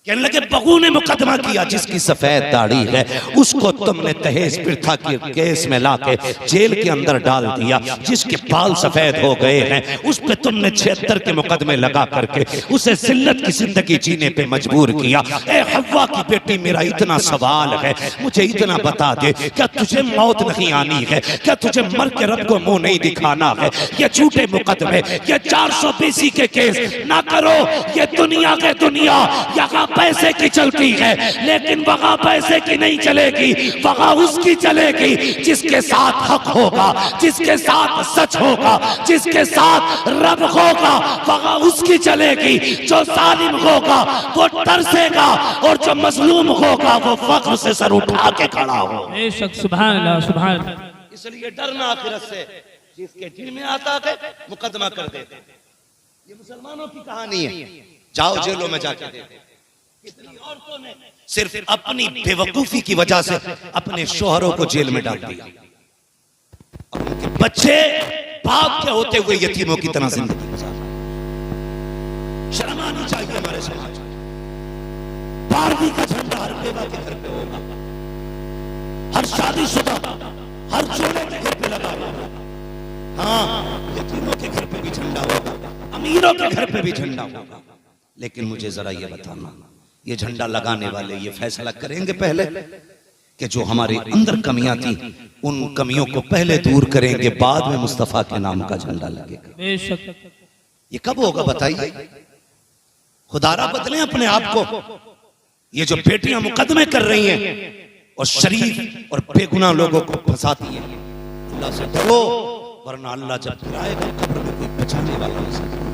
S3: कहने लगे बहू ने मुकदमा किया,
S1: जिसकी सफेद दाढ़ी है उसको तुमने दहेज प्रथा के केस में लाके जेल के अंदर डाल दिया। जिसके बाल सफेद हो गए हैं उस पे तुमने 76 के मुकदमे लगा करके उसे जिल्लत की जिंदगी जीने पे मजबूर किया। ए हव्वा की बेटी, मेरा इतना सवाल है, मुझे इतना बता दे, क्या तुझे मौत नहीं आनी है? क्या तुझे मर के रब को मुंह नहीं दिखाना है? ये झूठे मुकदमे, ये 420 के केस ना करो। ये दुनिया के दुनिया यहाँ पैसे की चलती है, लेकिन वहां पैसे की नहीं चलेगी, वहां उसकी चलेगी जिसके साथ हक होगा, जिसके साथ सच होगा, जिसके साथ रब होगा, वहां उसकी चलेगी। जो जालिम होगा वो तरसेगा और जो मजलूम होगा वो फख्र से सर उठा के खड़ा हो।
S2: बेशक, सुभान अल्लाह, सुभान अल्लाह।
S1: इसलिए डरना आखिरत से, जिसके दिल में आता है मुकदमा कर देते। ये मुसलमानों की कहानी है, जाओ जेलों में जाके देखो। कितनी औरतों ने सिर्फ अपनी बेवकूफी की वजह से अपने शोहरों को जेल में डाल दिया। उनके बच्चे बाप के होते हुए यतीमों की तरह जिंदगी गुजार। शर्म आनी चाहिए हमारे समाज में। 12वीं का झंडा हर बेवा के घर पे होगा, हर शादीशुदा, हर जोड़े के घर पे लगा होगा। हाँ, यतीमों के घर पे भी झंडा होगा, अमीरों के घर पे भी झंडा होगा। लेकिन मुझे जरा ये बताना, ये झंडा लगाने वाले ये फैसला करेंगे पहले कि जो हमारे अंदर कमियां थी उन कमियों को पहले दूर करेंगे, बाद में मुस्तफा के नाम का झंडा लगेगा।
S2: बेशक,
S1: ये कब होगा बताइए? खुदारा बदलें अपने आप को। ये जो बेटियां मुकदमे कर रही हैं और शरीफ और बेगुनाह लोगों को फंसाती हैं, अल्लाह से डरो, वरना अल्लाह जब गिराएगा कब्र में कोई बचाने वाला नसीब नहीं,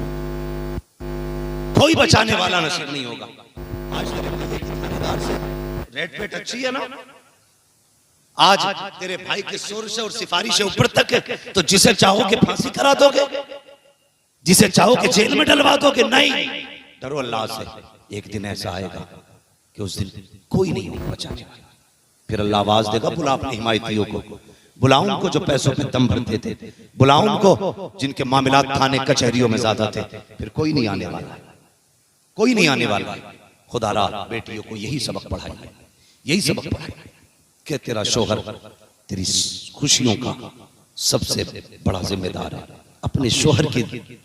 S1: कोई बचाने वाला नसीब नहीं होगा। आज तेरे भाई के थानेदार से रेड पेट अच्छी है ना, आज तेरे भाई के शोर से और सिफारिश से ऊपर तक है, तो जिसे चाहोगे फांसी करा दोगे, जिसे चाहोगे जेल में डलवा दोगे। नहीं, डरो अल्लाह से। एक दिन ऐसा आएगा कि उस दिन कोई नहीं होगा बचाने वाला। फिर अल्लाह आवाज देगा, बुला अपने हिमायतियों को, बुलाओ उनको जो पैसों पे दम भरते थे, बुलाओ उनको जिनके मामलात थाने कचहरियों में ज्यादा थे। फिर कोई नहीं आने वाला, कोई नहीं आने वाला। खुदारा बेटियों को यही सबक पढ़ाई, यही सबक पढ़ाई कि तेरा शौहर तेरी खुशियों का सबसे बड़ा जिम्मेदार है। अपने शौहर की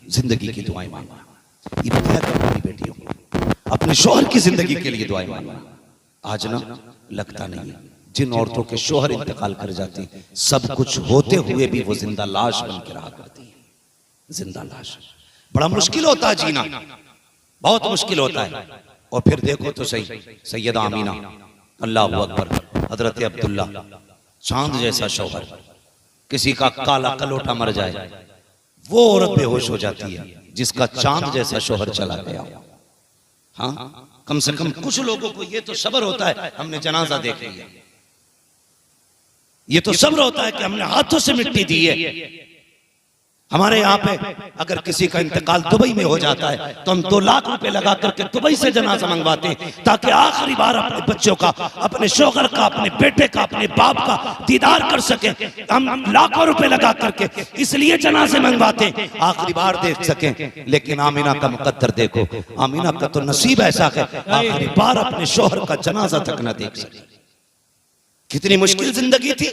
S1: जिंदगी की दुआएं मांगना, ये बताया करो अपनी बेटियों को, अपने शौहर की जिंदगी के लिए दुआएं मांगना। आज ना लगता नहीं है, जिन औरतों के शौहर इंतकाल कर जाती, सब कुछ होते हुए भी वो जिंदा लाश बन के रहा करती है। जिंदा लाश बड़ा मुश्किल होता है जीना, बहुत मुश्किल होता है। और फिर देखो तो सही, सैयदा आमीना, अल्लाह अकबर, हजरत अब्दुल्ला, चांद जैसा शौहर, किसी का काला कलोटा मर जाए, वो औरत बेहोश हो जाती है जिसका चांद जैसा शौहर चला गया। हाँ, कम से कम कुछ लोगों को ये तो सब्र होता है, हमने जनाजा देख लिया, ये तो सब्र होता है कि हमने हाथों से मिट्टी दी है। हमारे यहाँ पे अगर किसी का इंतकाल दुबई में हो जाता है तो हम 2 लाख रुपए लगा करके दुबई से जनाजा मंगवाते हैं, ताकि आखिरी बार अपने बच्चों का, अपने शौहर का, अपने बेटे का, अपने बाप का दीदार कर सके। हम लाखों रुपए लगा करके इसलिए जनाजे मंगवाते हैं, आखिरी बार देख सकें। लेकिन आमीना का मुकद्दर देखो, आमीना का तो नसीब ऐसा है आखिरी बार अपने शौहर का जनाजा तक न देख सके।
S3: कितनी मुश्किल जिंदगी थी,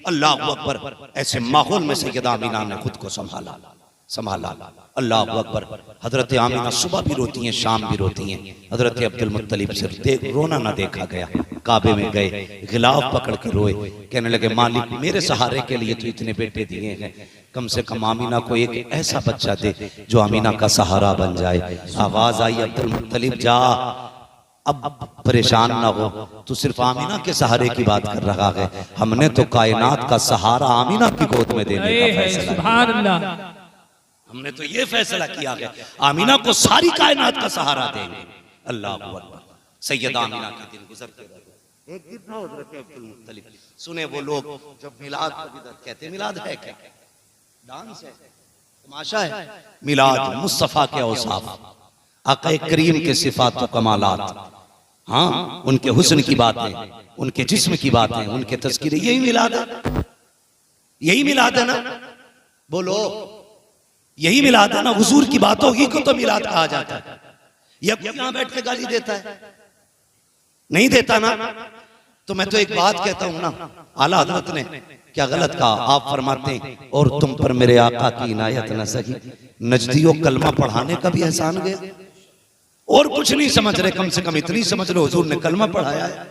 S3: अल्लाह अकबर। ऐसे माहौल में सैयदा आमीना ने खुद को संभाला। अल्लाह अकबर। हजरत आमीना सुबह भी रोती हैं, शाम भी रोती हैं। हजरत अब्दुल मुत्तलिब से रोना ना देखा गया। काबे में गए, गिलाफ पकड़ के रोए, कहने लगे मालिक मेरे सहारे के लिए तो इतने बेटे दिए हैं, कम से कम आमीना को एक ऐसा बच्चा दे जो आमीना का सहारा बन जाए। आवाज आई अब्दुल मुत्तलिब जा, अब परेशान ना हो, तू सिर्फ आमीना के सहारे की बात कर रहा है, हमने तो कायनात का सहारा आमीना की गोद में देने का फैसला किया। हमने तो ये फैसला किया है आमीना को सारी कायनात का सहारा देंगे। अल्लाह अकबर। सैयदा आमीना के दिन गुजरते रहे। एक दिन ना हज़रत अब्दुल मुत्तलिब सुने वो लोग जब मिलाद का बिदअत कहते, मिलाद है क्या? डांस है, तमाशा है। मिलाद मुस्तफा के औसाफ, आक़ा करीम के सिफात व कमालात, हाँ उनके हुस्न की बातें, उनके जिस्म की बातें, उनके तज़किरे, यही मिलाद है। यही मिलाद है ना? बोलो, यही मिलाद है ना? हुजूर की बातों ही को तो मिलाद कहा जाता है। या यहां बैठ के गाली देता है? नहीं देता ना। तो मैं तो एक बात कहता हूं ना, आला हजरत ने क्या गलत कहा? आप फरमाते हैं और तुम पर मेरे आका की इनायत न सही, नजदियों कलमा पढ़ाने का भी एहसान गया। और कुछ नहीं समझ रहे, कम से कम इतनी समझ लो हुजूर ने कलमा पढ़ाया है।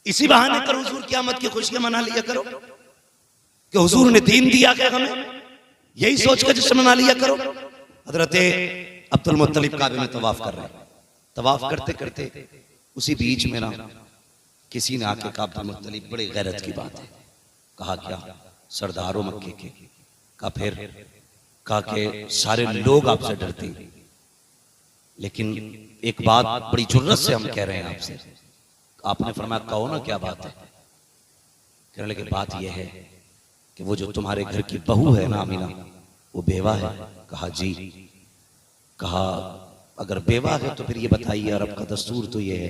S3: इसी बहाने कर हुजूर की आमद की खुशियां मना लिया करो कि हुजूर ने दीन दिया क्या हमें, यही सोच कर जश्न मना लिया करो। हजरत अब्दुल मुत्तलिब काबे में तवाफ कर रहे हैं। तवाफ करते करते उसी बीच में ना किसी ने आके कहा अब्दुल मुत्तलिब बड़ी गैरत की बात है। कहा क्या? सरदारों मक्के के। कहा फिर? कहा कि सारे लोग आपसे डरते हैं, लेकिन एक बात बड़ी जुर्रत से हम कह रहे हैं आपसे। आपने फरमाया कहो ना क्या बात है? कहने लगे बात यह है कि वो जो तुम्हारे घर की बहू है ना आमीना, वो बेवा है। कहा जी। कहा अगर बेवा है तो फिर ये बताइए, अरब का दस्तूर तो ये है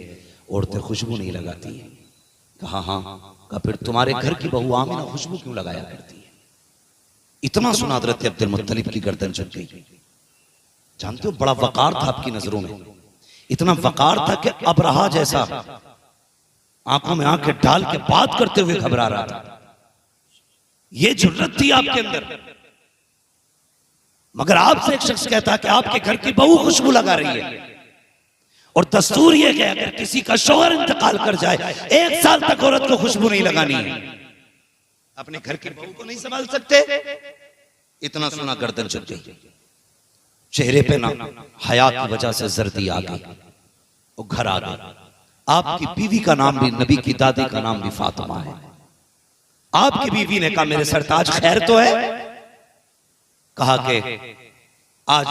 S3: औरतें खुशबू नहीं लगाती हैं। कहा हाँ। कहा फिर तुम्हारे घर की बहू आमीना खुशबू क्यों लगाया करती है? इतना सुना हज़रत अब्दुल मुत्तलिब की गर्दन झुक गई। जानते हो बड़ा वकार था आपकी नजरों में, इतना वकार था कि अबरहा जैसा आंखों में आंखें डाल के बात करते हुए घबरा रहा था। ये जुर्रत थी आपके अंदर। मगर आपसे एक शख्स कहता कि आपके घर की बहू खुशबू लगा रही है, और दस्तूर यह है अगर किसी का शौहर इंतकाल कर जाए 1 साल तक औरत को खुशबू नहीं लगानी है। अपने घर की बहू को नहीं संभाल सकते? इतना सुना गर्दन झुक गई। चेहरे पे ना हया की वजह से जर्दी आ गई। वो घर आ गई। आपकी बीवी का नाम भी, नबी की दादी का नाम भी फातिमा है। आपकी बीवी ने कहा मेरे सरताज खैर तो है? कहा कि आज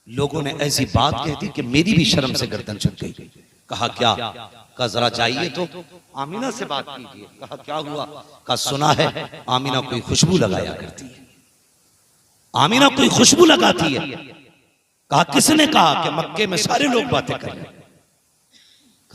S3: लोगों ने ऐसी बात कह दी कि मेरी भी शर्म से गर्दन झुक गई। कहा क्या? कहा जरा चाहिए तो आमीना से बात कीजिए। कहा क्या हुआ? कहा सुना है आमीना कोई खुशबू लगाया करती है, आमीना कोई खुशबू लगाती है। कहा किसने कहा? कि मक्के में सारे लोग बातें कर रहे हैं।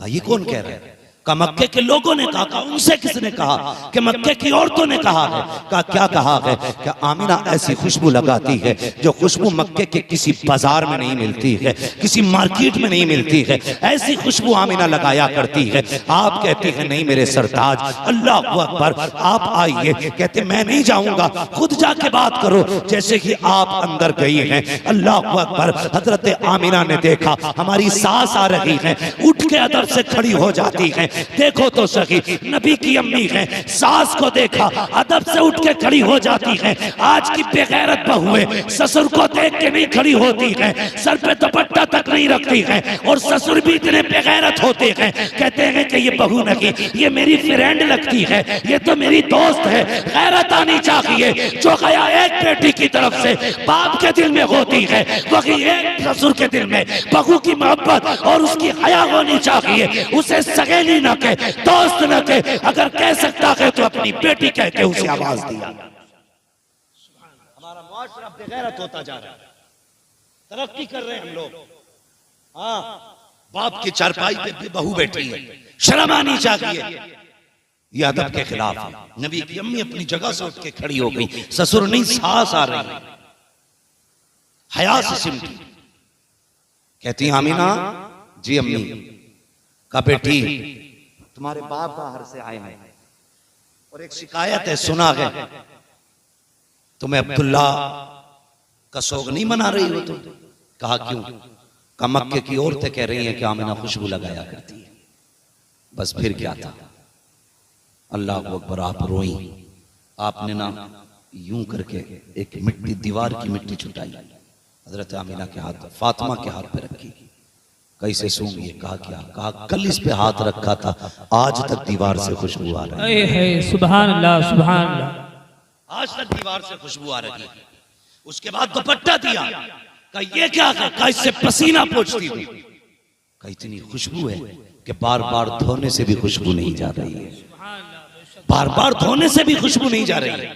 S3: कहा ये कौन कह रहा है? कहा मक्के के लोगों ने कहा। कहा उनसे किसने कहा? कि मक्के की औरतों ने कहा है। कहा क्या कहा है? कि आमीना ऐसी खुशबू लगाती है जो खुशबू मक्के के किसी बाजार में नहीं मिलती है, किसी मार्केट में नहीं मिलती है। ऐसी खुशबू आमीना लगाया करती है। आप कहते हैं नहीं मेरे सरताज, अल्लाह अकबर, आप आइए। कहते मैं नहीं जाऊंगा, खुद जाके बात करो। जैसे कि आप अंदर गई हैं, अल्लाह अकबर, हजरत आमीना ने देखा हमारी सास आ रही है, उठ के अदब से खड़ी हो जाती है। देखो तो सही, नबी की अम्मी है, सास को देखा अदब से उठ के खड़ी हो जाती है। आज की बेगैरत बहुएं ससुर को देख के नहीं खड़ी होती है, सर पे दुपट्टा तक नहीं रखती है, और ससुर भी इतने बेगैरत होते हैं, कहते हैं कि ये बहू नहीं, ये मेरी फ्रेंड लगती है, ये तो मेरी दोस्त है। गैरत आनी चाहिए। जो गया एक बेटी की तरफ से बाप के दिल में होती है, वही एक ससुर के दिल में बहू की मोहब्बत और उसकी हया होनी चाहिए। उसे सगेली न के, दोस्त न के, अगर कह सकता है तो अपनी बेटी कह के उसे आवाज दिया। हमारा मुआशरा बेगैरत होता जा रहा है, तरक्की कर रहे हैं हम लोग। हाँ, बाप की चारपाई पे बहू बैठी है, शर्म आनी चाहिए। यह अदब के खिलाफ है। नबी की अम्मी अपनी जगह से उठ के खड़ी हो गई, ससुर नहीं सास आ रही, हया से सिमटी। कहती आमीना जी अम्मी। का बेटी
S1: तुम्हारे बाप बाहर से आए हैं और एक शिकायत है, सुना है तुम्हें अब्दुल्ला का सोग नहीं मना रही हो तुम। कहा क्यों? कहा मक्के की औरतें कह रही हैं कि आमिना खुशबू लगाया करती है। बस फिर क्या था? अल्लाह अकबर, आप रोई। आपने ना यूं करके एक मिट्टी, दीवार की मिट्टी छुटाई, हजरत आमिना के हाथ, फातिमा के हाथ पे रखी। कैसे सूंघी? कहा क्या? कहा कल इस पे हाथ रखा था, आज तक दीवार से खुशबू आ रही है।
S2: सुभान अल्लाह, सुभान अल्लाह।
S1: आज तक दीवार से खुशबू आ रही है। उसके बाद दुपट्टा दिया, कहा ये क्या है? कहा इससे पसीना पोंछती हूं। कहा इतनी खुशबू है कि बार बार धोने से भी खुशबू नहीं जा रही है, बार बार धोने से भी खुशबू नहीं जा रही है,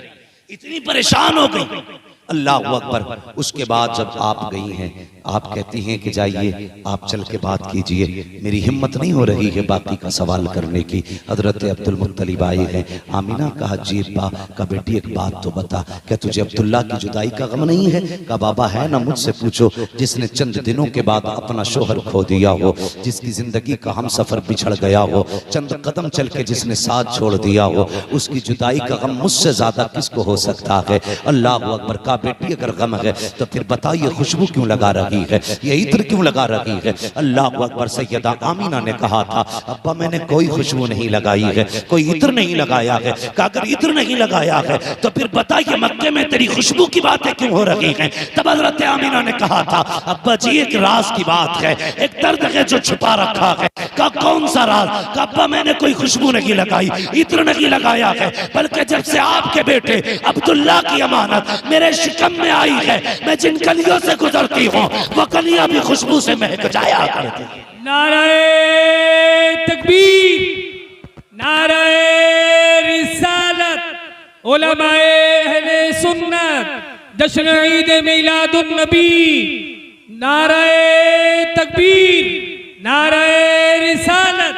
S1: इतनी परेशान हो गई। अल्लाह अकबर। उसके बाद जब आप गई हैं, आप कहती हैं कि जाइए आप चल के बात कीजिए, मेरी हिम्मत नहीं हो रही है बाकी का सवाल करने की। हजरत अब्दुल मुत्तलिब आए हैं। आमिना कहा जी अब्बा, का बेटी एक बात तो बता, क्या तुझे अब्दुल्ला की जुदाई का गम नहीं है? का बाबा है ना, मुझसे पूछो। जिसने चंद दिनों के बाद अपना शोहर खो दिया हो, जिसकी जिंदगी का हम सफर बिछड़ गया हो, चंद कदम चल के जिसने साथ छोड़ दिया हो, उसकी जुदाई का गम मुझसे ज्यादा किसको हो सकता है? अल्लाह अकबर। का बेटी अगर गम है तो फिर बताइए खुशबू क्यों लगा रही है, ये इत्र क्यों लगा रही है? अल्लाह अकबर। सैयदा आमिना ने कहा था अब्बा मैंने कोई खुशबू नहीं लगाई है, कोई इत्र नहीं लगाया है। कहा अगर इत्र नहीं लगाया है तो फिर बताइए मक्के में तेरी खुशबू की बातें क्यों हो रही हैं? तब हजरत आमिना ने कहा था अब्बा जी एक राज की बात है, एक दर्द है जो छुपा रखा है। कहा कौन सा राज? कहा अब्बा मैंने कोई खुशबू नहीं लगाई, इत्र नहीं लगाया है, बल्कि जब से आपके बेटे अब्दुल्ला की अमानत मेरे शिकम में आई है, मैं जिन गलियों से गुजरती हूँ वो गलियां भी खुशबू से महक जाया करती।
S2: नारे तकबीर, नारे रिसालत, उलमाए अहले सुन्नत, जश्न ईद मिलादुन नबी। नारे तकबीर, नारे रिसालत,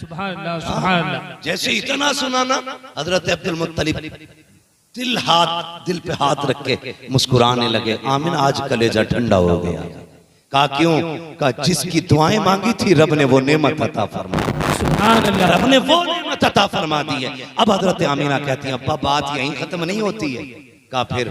S2: सुभान अल्लाह, सुभान अल्लाह।
S1: जैसे इतना सुना ना, हजरत अब्दुल मुत्तलिब दिल पे हाथ रख के मुस्कुराने लगे। आमिन आज कलेजा ठंडा हो गया। कहा क्यों? कहा जिसकी दुआएं मांगी थी रब ने वो नेमत अता फरमा, रब ने वो नेमत अता फरमा दी है। अब हजरत आमिना कहती हैं अब्बा बात यहीं खत्म नहीं होती है। कहा फिर?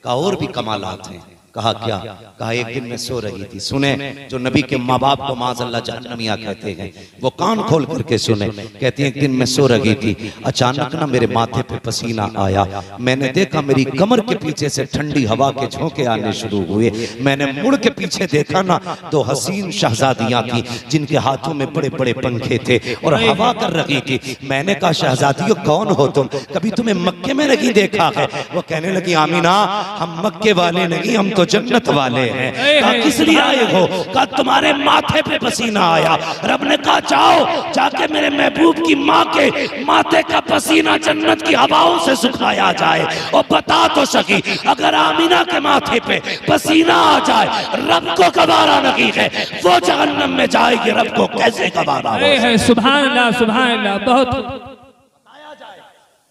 S1: कहा और भी कमालात हैं। कहा क्या? कहा एक दिन मैं सो रही थी, सुने जो नबी के माँ बाप को माज़अल्लाह जहन्नमिया कहते हैं, वो कान खोल करके सुने। कहती है एक दिन मैं सो रही थी, अचानक ना मेरे माथे पे पसीना आया, मैंने देखा मेरी कमर के पीछे से ठंडी हवा के झोंके आने शुरू हुए। मैंने मुड़ के पीछे देखा ना तो हसीन शहजादियां थी जिनके हाथों में बड़े बड़े पंखे थे और हवा कर रही थी। मैंने कहा शहजादियों कौन हो तुम, कभी तुम्हें मक्के में नहीं देखा है? वो कहने लगी आमिना हम मक्के वाले नहीं, हम तो जन्नत वाले हैं। कहा किस लिए आए हो? कहा तुम्हारे माथे पे पसीना आया, रब ने कहा जाओ जाके मेरे महबूब की माँ के माथे का पसीना जन्नत की हवाओं से सुखाया जाए। और बता तो सकी अगर आमिना के माथे पे पसीना आ जाए रब को गवारा नहीं है, वो जहन्नम में जाएगी, रब को कैसे गवारा हो?
S2: सुभान अल्लाह, सुभान अल्लाह। बहुत
S1: बताया जाए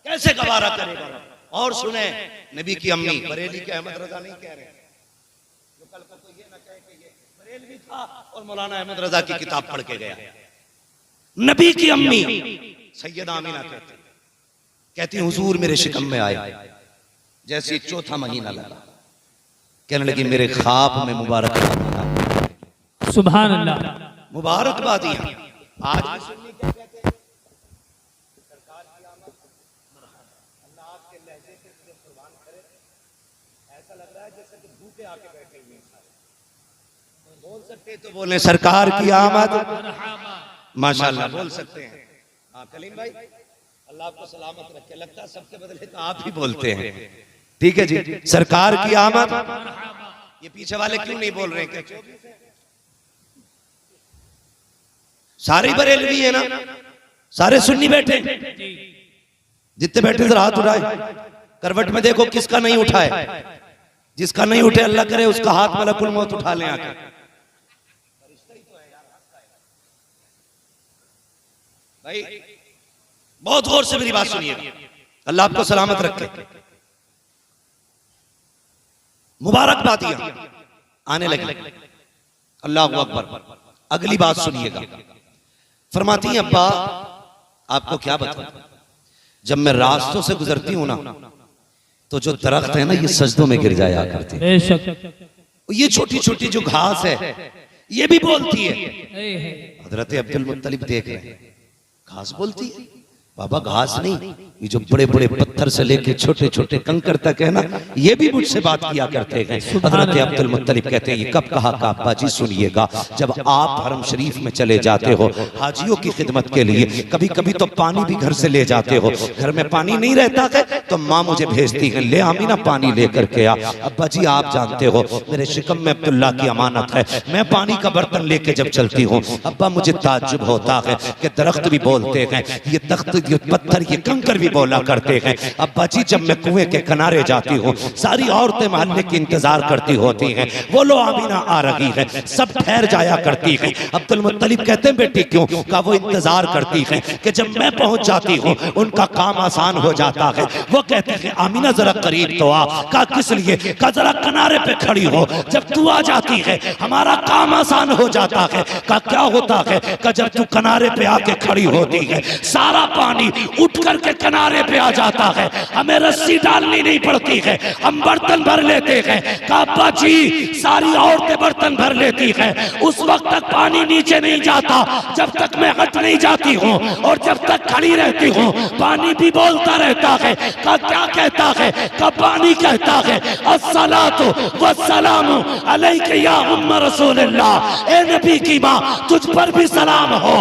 S1: कैसे गवारा करेगा। और सुने नबी की अम्मी बरेली के अहमद रजा नहीं कह रहे, कल को तो ये ना कहे कि ये बरेलवी था और मौलाना अहमद रजा की किताब पढ़ के गया। नबी की अम्मी सैयदा आमिना कहती हुजूर मेरे शिकम में आए, जैसे चौथा महीना लगा, कहने लगी मेरे ख्वाब में मुबारकबाद,
S2: सुभान अल्लाह,
S1: मुबारकबादियां। आज भी सुन्नी क्या कहते हैं? सरकार की आमद, अल्लाह आपके लहजे पे तुझे कुर्बान करे। ऐसा लग रहा है जैसे कि भूखे आके बैठे हुए हैं। बोल सकते तो बोले सरकार की आमद, माशाल्लाह बोल सकते हैं। हाँ कलीम भाई अल्लाह आपको सलामत रखे। लगता है सबके बदले तो आप ही बोलते हैं। ठीक है जी, सरकार की आमद। ये पीछे वाले क्यों नहीं बोल रहे हैं? क्या सारे बरेलवी है ना, सारे सुन्नी बैठे, जितने बैठे जरा हाथ उठाए। करवट में देखो किसका नहीं उठाए, जिसका नहीं उठे अल्लाह करे उसका हाथ मलकुल मौत उठा ले आके। भाई बहुत गौर से मेरी बात सुनिए, अल्लाह आपको सलामत रखे। मुबारकबादियां आने लगी। अल्लाह अकबर। अगली बात सुनिएगा। फरमाती हैं अब्बा आपको क्या बताऊं, जब मैं रास्तों से गुजरती हूं ना, तो जो दरख्त है ना ये सजदों में गिर जाया करते हैं।
S2: बेशक
S1: ये छोटी छोटी जो घास है ये भी बोलती है।
S2: है।
S1: हजरत अब्दुल मुत्तलिब देख रहे हैं, घास बोलती है। बाबा घास नहीं, ये जो बड़े बड़े पत्थर से लेके छोटे छोटे कंकर तक है ना, ये भी मुझसे बात किया करते हैं। हजरत अब्दुल मुत्तलिब कहते हैं ये कब कहा का अब्बा जी सुनिएगा, जब आप हरम शरीफ में चले जाते हो हाजियों की खिदमत के लिए, कभी कभी तो पानी भी घर से ले जाते हो, घर में पानी नहीं रहता है तो माँ मुझे भेजती है, ले आमीना पानी लेकर के आ। अब्बा जी आप जानते हो मेरे शिकम में अब्दुल्ला की अमानत है, मैं पानी का बर्तन लेके जब चलती हूँ अब्बा मुझे ताज्जुब होता है कि दरख्त भी बोलते हैं, ये तख्त ये पत्थर ये कंकर भी बोला करते हैं। अब्बा जी जब मैं कुएं के किनारे जाती हूँ सारी औरतें मोहल्ले की इंतजार करती होती हैं, वो लो आमीना आ रही है, सब ठहर जाया करती हैं। अब्दुल मुत्तलिब कहते हैं बेटी क्यों? का वो इंतजार करती हैं कि जब मैं पहुंच जाती हूँ उनका काम आसान हो जाता है। वो कहते हैं आमीना जरा करीब तो आ। का किस लिए? का जरा किनारे पे खड़ी हो, जब तू आ जाती है हमारा काम आसान हो जाता है। का क्या होता है? का जब तू किनारे पे आके खड़ी होती है सारा पानी उठ करके किनारे पे आ जाता है, हमें रस्सी डालनी नहीं पड़ती है, हम बर्तन भर लेते हैं। अब्बा जी सारी औरतें बर्तन भर लेती है, उस वक्त तक पानी नीचे नहीं जाता जब तक मैं हट नहीं जाती हूँ, और जब तक खड़ी रहती हूँ पानी भी बोलता रहता है। का क्या कहता है? का पानी कहता है अस्सलातु वस्सलामु अलैका या उम्म रसूलिल्लाह, ए नबी की माँ तुझ पर भी सलाम हो।